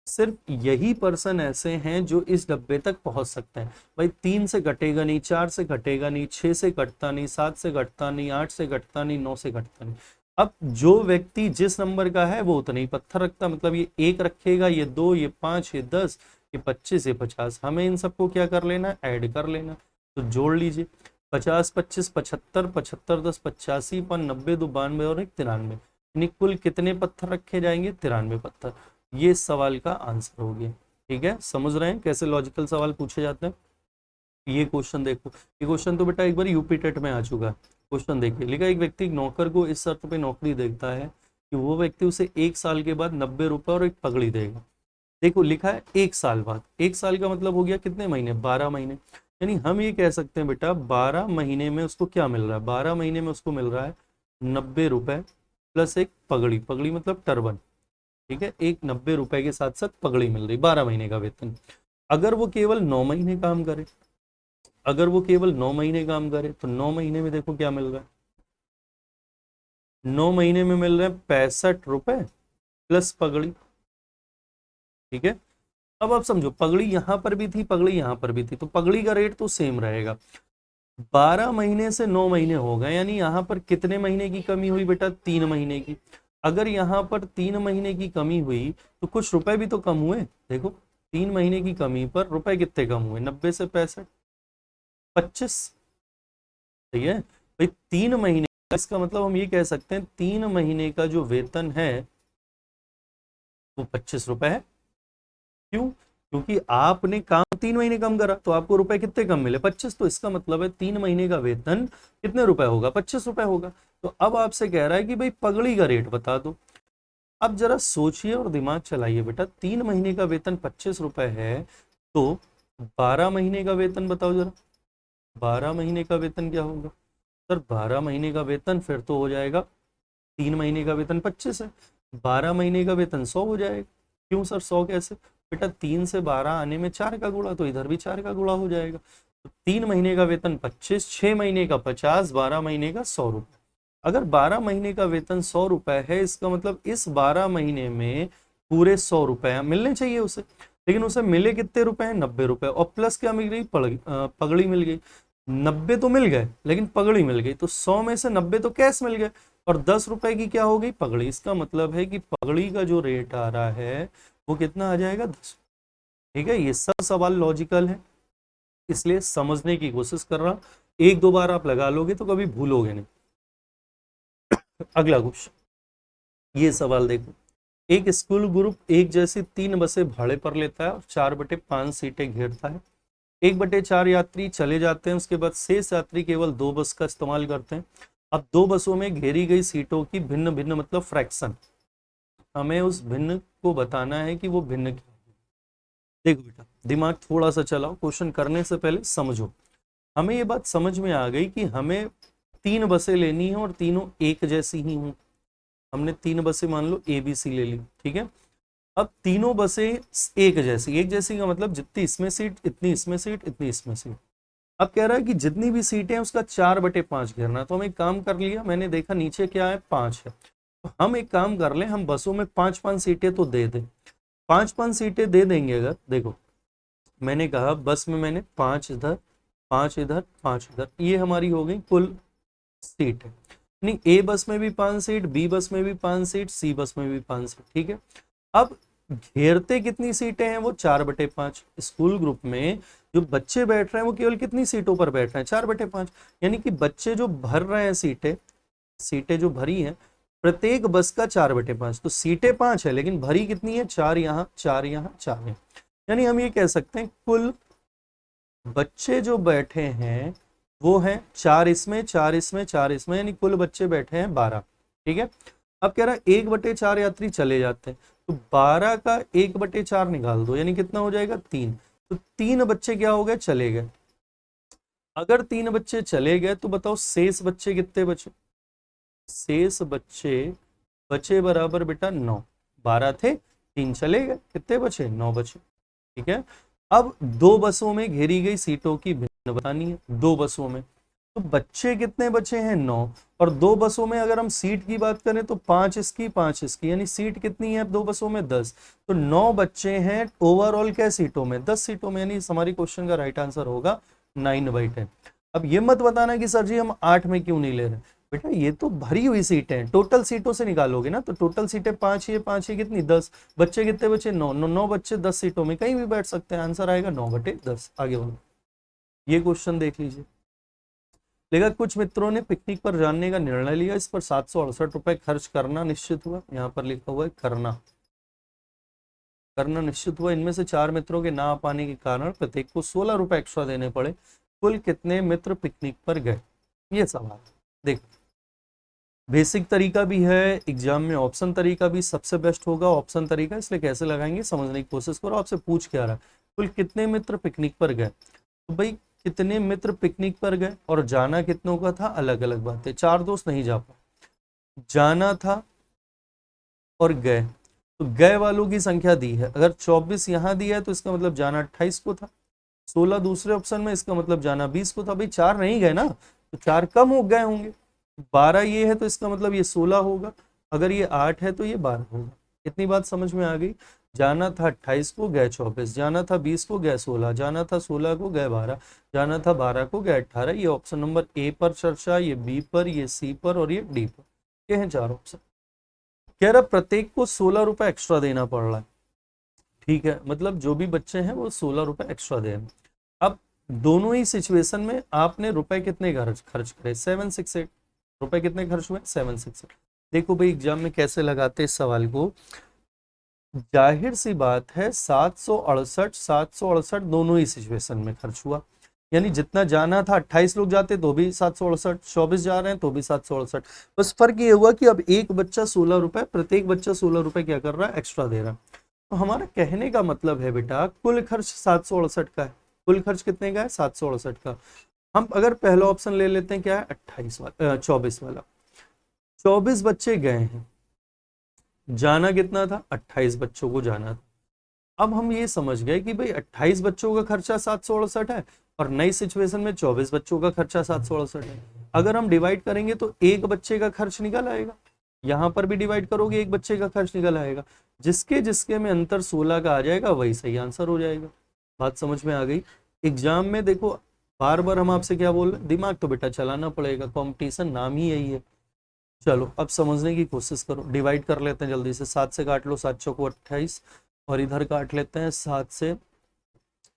सिर्फ यही पर्सन ऐसे हैं जो इस डब्बे तक पहुंच सकते हैं। भाई 3 से घटेगा नहीं, 4 से घटेगा नहीं, 6 से घटता नहीं, 7 से घटता नहीं, 8 से घटता नहीं, 9 से घटता नहीं। अब जो व्यक्ति जिस नंबर का है वो उतना ही पत्थर रखता, मतलब ये 1 रखेगा, ये 2, ये 5, ये 10, ये 25, ये 50। हमें इन सबको क्या कर लेना, ऐड कर लेना। तो जोड़ लीजिए, 50 25 75, 75 10 85, 90 2 92 और 1 93, यानी कुल कितने पत्थर रखे जाएंगे, 93 पत्थर। ये सवाल का आंसर हो गया। ठीक है, समझ रहे हैं कैसे लॉजिकल सवाल पूछे जाते हैं। ये क्वेश्चन देखो, ये क्वेश्चन तो बेटा एक बार यूपी टेट में आ चुका है। क्वेश्चन देखिए, लिखा एक व्यक्ति नौकर को इस शर्त पे नौकरी देता है कि वो व्यक्ति उसे 1 साल के बाद 90 रुपए और एक पगड़ी देगा। देखो लिखा है 1 साल बाद, 1 साल का मतलब हो गया कितने महीने, 12 महीने। यानी हम ये कह सकते हैं बेटा 12 महीने में उसको क्या मिल रहा है, 12 महीने में उसको मिल रहा है 90 रुपए प्लस एक पगड़ी, पगड़ी मतलब टर्बन। ठीक है, एक 90 रुपए के साथ साथ पगड़ी मिल रही, 12 महीने का वेतन। अगर वो केवल 9 महीने काम करे, अगर वो केवल 9 महीने काम करे तो 9 महीने में देखो क्या मिल रहा है, 9 महीने में मिल रहे हैं 65 रुपए प्लस पगड़ी। ठीक है, अब आप समझो पगड़ी यहां पर भी थी, पगड़ी यहां पर भी थी, तो पगड़ी का रेट तो सेम रहेगा। 12 महीने से 9 महीने हो गए, यानी यहां पर कितने महीने की कमी हुई बेटा, 3 महीने की। अगर यहाँ पर 3 महीने की कमी हुई तो कुछ रुपए भी तो कम हुए। देखो 3 महीने की कमी पर रुपए कितने कम हुए, 90 से 65, 25। सही है भाई, 3 महीने का, इसका मतलब हम ये कह सकते हैं 3 महीने का जो वेतन है वो 25 रुपए है। क्यों, क्योंकि आपने काम 3 महीने कम करा तो आपको रुपए कितने कम मिले, 25। तो इसका मतलब है 3 महीने का वेतन कितने रुपए होगा, 25 रुपए होगा। तो अब आपसे कह रहा है कि भाई पगड़ी का रेट बता दो। अब जरा सोचिए और दिमाग चलाइए बेटा, 3 महीने का वेतन 25 रुपए है, तो 12 महीने का वेतन बताओ जरा, 12 महीने का वेतन क्या होगा सर? 12 महीने का वेतन फिर तो हो जाएगा, 3 महीने का वेतन 25 है, 12 महीने का वेतन 100 हो जाएगा। क्यों सर 100 कैसे? बेटा 3 से 12 आने में 4 का गुणा, तो इधर भी 4 का गुणा हो जाएगा। तो 3 महीने का वेतन 25, 6 महीने का 50, 12 महीने का 100 रुपए। अगर 12 महीने का वेतन 100 रुपए है, इसका मतलब इस 12 महीने में पूरे 100 रुपए मिलने चाहिए उसे, लेकिन उसे मिले कितने रुपए हैं? 90 रुपए, और प्लस क्या मिल गई? पगड़ी मिल गई। 90 तो मिल गए लेकिन पगड़ी मिल गई, तो 100 में से 90 तो कैश मिल गए, और 10 रुपए की क्या हो गई? पगड़ी। इसका मतलब है कि पगड़ी का जो रेट आ रहा है वो कितना आ जाएगा? 10। ठीक है, ये सब सवाल लॉजिकल है, इसलिए समझने की कोशिश कर रहा। एक दो बार आप लगा लोगे तो कभी भूलोगे नहीं। अगला क्वेश्चन, ये सवाल देखो। एक स्कूल ग्रुप एक जैसी 3 बसें भाड़े पर लेता है और 4/5 सीटें घेरता है। 1/4 यात्री चले जाते हैं, उसके बाद शेष यात्री केवल 2 बस का इस्तेमाल करते हैं। अब 2 बसों में घेरी गई सीटों की भिन्न भिन्न मतलब फ्रैक्शन, हमें उस भिन्न को बताना है कि वो भिन्न क्या है। देखो बेटा, दिमाग थोड़ा सा चलाओ, क्वेश्चन करने से पहले समझो। हमें ये बात समझ में आ गई कि हमें 3 बसें लेनी है और तीनों एक जैसी ही हों। हमने 3 बसें मान लो ए बी सी ले ली, ठीक है। अब तीनों बसें एक जैसी, एक जैसी का मतलब जितनी इसमें सीट इतनी इसमें सीट इतनी इसमें सीट। अब कह रहा है कि जितनी भी सीटें हैं उसका 4/5 घेरना। तो हम एक काम कर लिया, मैंने देखा नीचे क्या है? 5 है। तो हम एक काम कर लें, हम बसों में 5-5 सीटें तो दे दें। 5-5 सीटें दे देंगे अगर, देखो मैंने कहा बस में मैंने 5 इधर 5 इधर 5 इधर, ये हमारी हो गई कुल सीट है। नहीं, ए बस में भी 5 सीट, बी बस में भी 5 सीट, सी बस में भी 5 सीट, ठीक है। अब घेरते कितनी सीटें हैं? वो 4/5। स्कूल ग्रुप में जो बच्चे बैठ रहे हैं वो केवल कितनी सीटों पर बैठ रहे हैं? 4/5। यानी कि बच्चे जो भर रहे हैं सीटें, सीटें जो भरी हैं प्रत्येक बस का 4/5। तो सीटें 5 है लेकिन भरी कितनी है? 4 यहाँ 4 यहाँ 4 यहाँ। यानी हम ये कह सकते हैं कुल बच्चे जो बैठे हैं वो है 4 इसमें 4 इसमें 4 इसमें, यानी कुल बच्चे बैठे हैं 12, ठीक है। अब कह रहा है 1/4 यात्री चले जाते हैं, तो 12 का 1/4 निकाल दो, यानी कितना हो जाएगा? 3। तो 3 बच्चे क्या हो गए? चले गए। अगर 3 बच्चे चले गए तो बताओ शेष बच्चे कितने बचे? शेष बच्चे बचे बराबर बेटा 9। 12 थे, 3 चले गए, कितने बचे? 9 बचे, ठीक है। अब 2 बसों में घेरी गई सीटों की भिन्न बतानी है। 2 बसों में तो बच्चे कितने बचे हैं? 9। और 2 बसों में अगर हम सीट की बात करें तो 5 इसकी 5 इसकी, यानी सीट कितनी है 2 बसों में? 10। तो 9 बच्चे हैं ओवरऑल क्या सीटों में? 10 सीटों में, यानी हमारी क्वेश्चन का राइट आंसर होगा 9/10। अब ये मत बताना कि सर जी हम 8 में क्यों नहीं ले रहे। बेटा ये तो भरी हुई सीटें हैं, टोटल सीटों से निकालोगे ना, तो टोटल सीटें 5 ये 5 ये कितनी? 10। बच्चे कितने बचे? 9। 9 बच्चे 10 सीटों में कहीं भी बैठ सकते हैं, आंसर आएगा 9/10। आगे बढ़ो, ये क्वेश्चन देख लीजिए। लेकिन कुछ मित्रों ने पिकनिक पर जाने का निर्णय लिया, इस पर 768 रुपए खर्च करना निश्चित हुआ। यहाँ पर लिखा हुआ है करना, करना निश्चित हुआ। इनमें से 4 मित्रों के ना आ पाने के कारण प्रत्येक को 16 रुपए एक्स्ट्रा देने पड़े। कुल कितने मित्र पिकनिक पर गए? ये सवाल देखो, बेसिक तरीका भी है एग्जाम में, ऑप्शन तरीका भी सबसे बेस्ट होगा ऑप्शन तरीका। इसलिए कैसे लगाएंगे समझने की कोशिश करो। आपसे पूछ क्या रहा है, कुल कितने मित्र पिकनिक पर गए? तो भाई कितने मित्र पिकनिक पर गए और जाना कितनों का था, अलग अलग बात है। 4 दोस्त नहीं जा पाए, जाना था और गए, तो गए वालों की संख्या दी है। अगर 24 यहाँ दिया है तो इसका मतलब जाना 28 को था। 16 दूसरे ऑप्शन में, इसका मतलब जाना 20 को था। भाई 4 नहीं गए ना, तो 4 कम हो गए होंगे। 12 ये है तो इसका मतलब ये 16 होगा। अगर ये 8 है तो ये 12 होगा। इतनी बात समझ में आ गई। जाना था 28 को, गए 24। जाना था 20 को, गए 16। जाना था 16 को, गए 12। जाना था 12 को, गए 18। ये ऑप्शन नंबर ए पर चर्चा, ये बी पर, ये सी पर और ये डी पर। ये हैं 4 ऑप्शन। कह रहा प्रत्येक को 16 रुपए एक्स्ट्रा देना पड़ रहा है, ठीक है। मतलब जो भी बच्चे हैं वो 16 रुपए एक्स्ट्रा दे रहे हैं। अब दोनों ही सिचुएशन में आपने रुपए कितने खर्च करे? 768 रुपए कितने खर्च हुए? 768। देखो भाई एग्जाम में कैसे लगाते इस सवाल को। जाहिर सी बात है 768 दोनों ही सिचुएशन में खर्च हुआ। यानी जितना जाना था 28 लोग जाते तो भी 768, 24 जा रहे हैं तो भी 768। बस फर्क ये हुआ कि अब एक बच्चा 16 रुपए, प्रत्येक बच्चा 16 रुपए क्या कर रहा है, एक्स्ट्रा दे रहा है। तो हमारा कहने का मतलब है बेटा कुल खर्च 768 का है। कुल खर्च कितने का है, 768 का। हम अगर पहला ऑप्शन ले लेते हैं, क्या है, 28 वाला, 24 वाला। 24 बच्चे गए हैं, जाना कितना था, 28 बच्चों को जाना था। अब हम ये समझ गए कि भाई 28 बच्चों का खर्चा 768 है और नई सिचुएशन में 24 बच्चों का खर्चा 768 है। अगर हम डिवाइड करेंगे तो एक बच्चे का खर्च निकल आएगा, यहां पर भी डिवाइड करोगे एक बच्चे का खर्च निकल आएगा। जिसके जिसके में अंतर 16 का आ जाएगा वही सही आंसर हो जाएगा। बात समझ में आ गई। एग्जाम में देखो बार बार हम आपसे क्या बोल रहे हैं, दिमाग तो बेटा चलाना पड़ेगा, कंपटीशन नाम ही यही है। चलो अब समझने की कोशिश करो, डिवाइड कर लेते हैं जल्दी से। 7 से काट लो, 7 चौको 28, और इधर काट लेते हैं 7 से,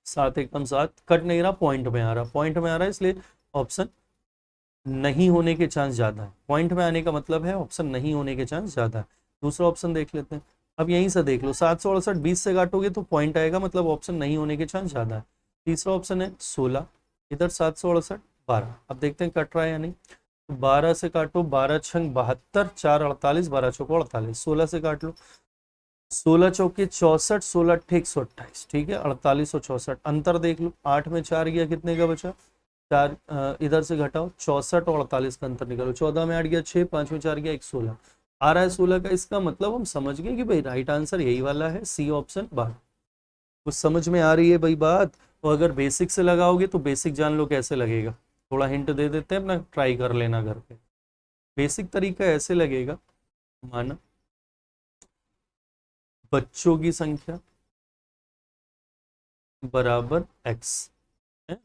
7 एकम 7, कट नहीं रहा, पॉइंट में आ रहा, पॉइंट में आ रहा है, इसलिए ऑप्शन नहीं होने के चांस ज्यादा है। पॉइंट में आने का मतलब है ऑप्शन नहीं होने के चांस ज्यादा है। दूसरा ऑप्शन देख लेते हैं। अब यहीं से देख लो, 768 20 से काटोगे तो पॉइंट आएगा, मतलब ऑप्शन नहीं होने के चांस ज्यादा है। तीसरा ऑप्शन है 16, इधर 768 12। अब देखते हैं कट रहा है या नहीं। 12 से काटो, 12 छंग 72, 4 48, 12 चौको 48। 16 से काट लो, 16 चौके 64, 16 अट्ठे 128, ठीक है, 48 और 64। अंतर देख लो, 8 में 4 गया, कितने का बचा, 4, इधर से घटाओ, 64 और 48 का अंतर निकालो। 14 में 8 गया 6, 5 में 4 गया 1, 16 आ रहा है 16 का। इसका मतलब हम समझ गए कि भाई राइट आंसर यही वाला है, सी ऑप्शन 12। कुछ समझ में आ रही है भाई बात। और अगर बेसिक से लगाओगे तो बेसिक जान लो कैसे लगेगा, थोड़ा हिंट दे देते हैं, अपना ट्राई कर लेना घर पे। बेसिक तरीका ऐसे लगेगा, माना बच्चों की संख्या बराबर x है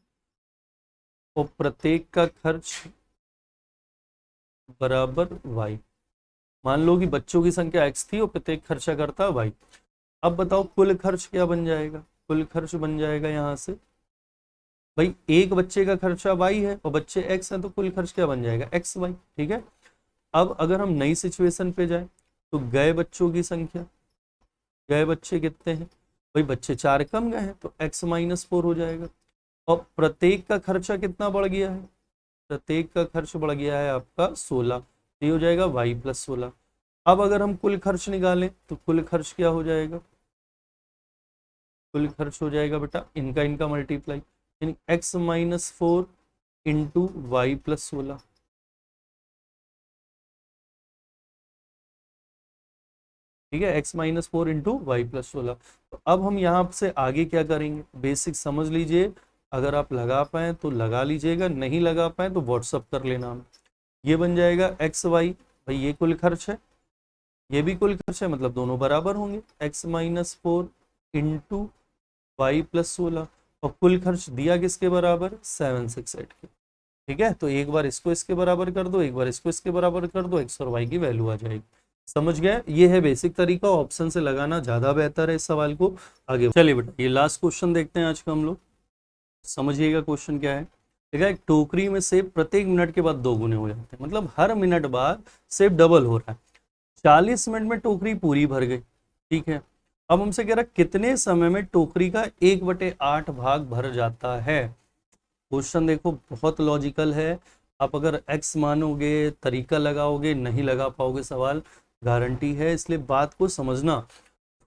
और प्रत्येक का खर्च बराबर y। मान लो कि बच्चों की संख्या x थी और प्रत्येक खर्चा करता y। अब बताओ कुल खर्च क्या बन जाएगा, कुल खर्च बन जाएगा यहाँ से, भाई एक बच्चे का खर्चा y है और बच्चे x हैं, तो कुल खर्च क्या बन जाएगा, एक्स वाई, ठीक है। अब अगर हम नई सिचुएशन पे जाए तो गए बच्चों की संख्या, गए बच्चे कितने हैं, भाई बच्चे 4 कम गए हैं तो x-4 हो जाएगा। और प्रत्येक का खर्चा कितना बढ़ गया है, प्रत्येक का खर्च बढ़ गया है आपका 16, ये हो जाएगा y+16। अब अगर हम कुल खर्च निकालें तो कुल खर्च क्या हो जाएगा, कुल खर्च हो जाएगा बेटा इनका इनका मल्टीप्लाई, यानी x-4 इंटू y+16। ठीक है, x-4 इंटू y+16। तो अब हम यहाँ से आगे क्या करेंगे, बेसिक समझ लीजिए, अगर आप लगा पाए तो लगा लीजिएगा, नहीं लगा पाए तो व्हाट्सअप कर लेना हमें। ये बन जाएगा एक्स वाई, भाई ये कुल खर्च है, ये भी कुल खर्च है, मतलब दोनों बराबर होंगे, x-4 इंटू y+16। और कुल खर्च दिया किसके बराबर, 768 के। ठीक है, तो एक बार इसको इसके बराबर कर दो, एक बार इसको इसके बराबर कर दो, एक्स और वाई की वैल्यू आ जाएगी। समझ गए, ये है बेसिक तरीका, ऑप्शन से लगाना ज्यादा बेहतर है इस सवाल को। आगे चलिए बेटा, ये लास्ट क्वेश्चन देखते हैं आज का हम लोग। समझिएगा क्वेश्चन क्या है। देखा, एक टोकरी में सेब प्रत्येक मिनट के बाद 2 गुने हो जाते हैं, मतलब हर मिनट बाद सेब डबल हो रहा है। 40 मिनट में टोकरी पूरी भर गई, ठीक है। अब हमसे कह रहा है कितने समय में टोकरी का 1/8 भाग भर जाता है। क्वेश्चन देखो बहुत लॉजिकल है, आप अगर x मानोगे, तरीका लगाओगे, नहीं लगा पाओगे सवाल, गारंटी है। इसलिए बात को समझना,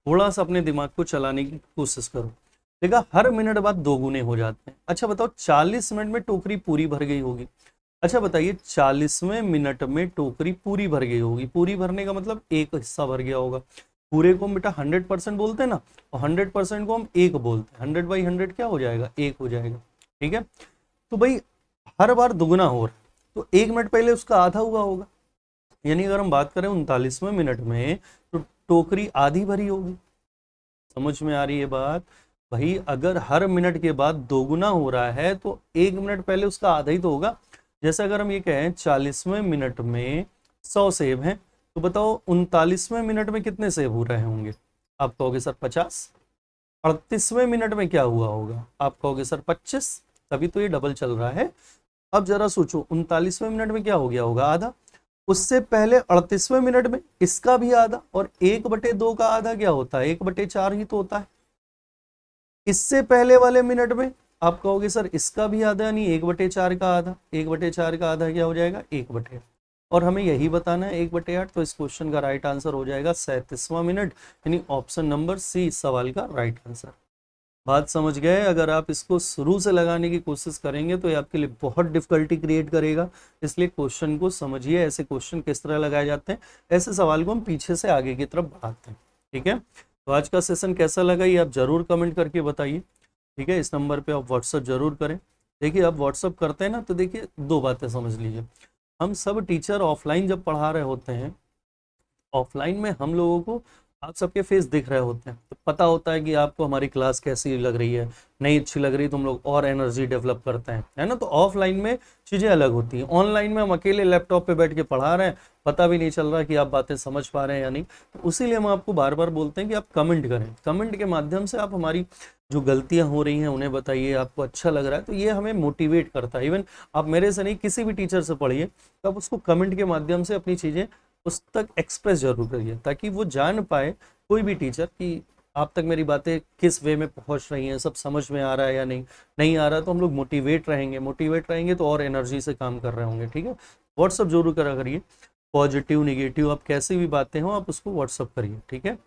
थोड़ा सा अपने दिमाग को चलाने की कोशिश करो। देखा, हर मिनट बाद 2 गुने हो जाते हैं। अच्छा बताओ, 40 मिनट में टोकरी पूरी भर गई होगी। अच्छा बताइए, 40वें मिनट में टोकरी पूरी भर गई होगी, पूरी भरने का मतलब एक हिस्सा भर गया होगा। पूरे को हम बेटा 100% बोलते हैं ना, और 100% को हम 1 बोलते हैं, 100/100 क्या हो जाएगा, 1 हो जाएगा, ठीक है। तो भाई हर बार दुगना हो रहा है, तो 1 मिनट पहले उसका आधा हुआ होगा, यानी अगर हम बात करें 39वें मिनट में तो टोकरी आधी भरी होगी। समझ में आ रही है बात, भाई अगर हर मिनट के बाद दोगुना हो रहा है तो 1 मिनट पहले उसका आधा ही तो होगा। जैसे अगर हम ये कहें 40वें मिनट में 100 सेब हैं, तो बताओ 39वें मिनट में कितने सेब हो रहे होंगे, आप कहोगे सर 50। 38वें मिनट में क्या हुआ होगा, आप कहोगे सर 25, तभी तो ये डबल चल रहा है। अब जरा सोचो, 39वें मिनट में क्या हो गया होगा, आधा। उससे पहले 38वें मिनट में इसका भी आधा, और 1/2 का आधा क्या होता है, 1/4 ही तो होता है। इससे पहले वाले मिनट में आप कहोगे सर इसका भी आधा नहीं, 1/4 का आधा, 1/4 का आधा क्या हो जाएगा 1/8, और हमें यही बताना है 1/8, तो इस क्वेश्चन का राइट आंसर हो जाएगा 37वां मिनट, यानी ऑप्शन नंबर सी इस सवाल का राइट आंसर। बात समझ गए? अगर आप इसको शुरू से लगाने की कोशिश करेंगे तो ये आपके लिए बहुत डिफिकल्टी क्रिएट करेगा, इसलिए क्वेश्चन को समझिए, ऐसे क्वेश्चन किस तरह लगाए जाते हैं, ऐसे सवाल को हम पीछे से आगे की तरफ बढ़ाते हैं। ठीक है, तो आज का सेशन कैसा लगा ये आप जरूर कमेंट करके बताइए। ठीक है, इस नंबर पे आप व्हाट्सअप जरूर करें। देखिए आप व्हाट्सअप करते हैं ना, तो देखिए दो बातें समझ लीजिए, हम सब टीचर ऑफलाइन जब पढ़ा रहे होते हैं, ऑफलाइन में हम लोगों को आप सबके फेस दिख रहे होते हैं, तो पता होता है कि आपको हमारी क्लास कैसी लग रही है, नहीं अच्छी लग रही तो हम लोग और एनर्जी डेवलप करते हैं, है ना। तो ऑफलाइन में चीज़ें अलग होती हैं, ऑनलाइन में हम अकेले लैपटॉप पे बैठ के पढ़ा रहे हैं, पता भी नहीं चल रहा कि आप बातें समझ पा रहे हैं या नहीं। तो उसीलिए हम आपको बार बार बोलते हैं कि आप कमेंट करें, कमेंट के माध्यम से आप हमारी जो गलतियां हो रही हैं उन्हें बताइए, आपको अच्छा लग रहा है तो ये हमें मोटिवेट करता है। इवन आप मेरे से नहीं, किसी भी टीचर से पढ़िए, तो आप उसको कमेंट के माध्यम से अपनी चीज़ें उस तक एक्सप्रेस जरूर करिए, ताकि वो जान पाए कोई भी टीचर कि आप तक मेरी बातें किस वे में पहुंच रही हैं, सब समझ में आ रहा है या नहीं, नहीं आ रहा तो हम लोग मोटिवेट रहेंगे, मोटिवेट रहेंगे तो और एनर्जी से काम कर रहे होंगे। ठीक है, व्हाट्सअप जरूर करा करिए, पॉजिटिव निगेटिव आप कैसी भी बातें हो आप उसको व्हाट्सअप करिए। ठीक है,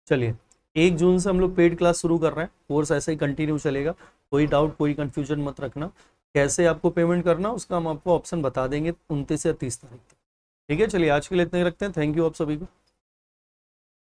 चलिए 1 जून से हम लोग पेड क्लास शुरू कर रहे हैं, कोर्स ऐसे ही कंटिन्यू चलेगा, कोई डाउट कोई कंफ्यूजन मत रखना। कैसे आपको पेमेंट करना उसका हम आपको ऑप्शन बता देंगे 29 या 30 तारीख तक। ठीक है, चलिए आज के लिए इतना ही रखते हैं, थैंक यू आप सभी को।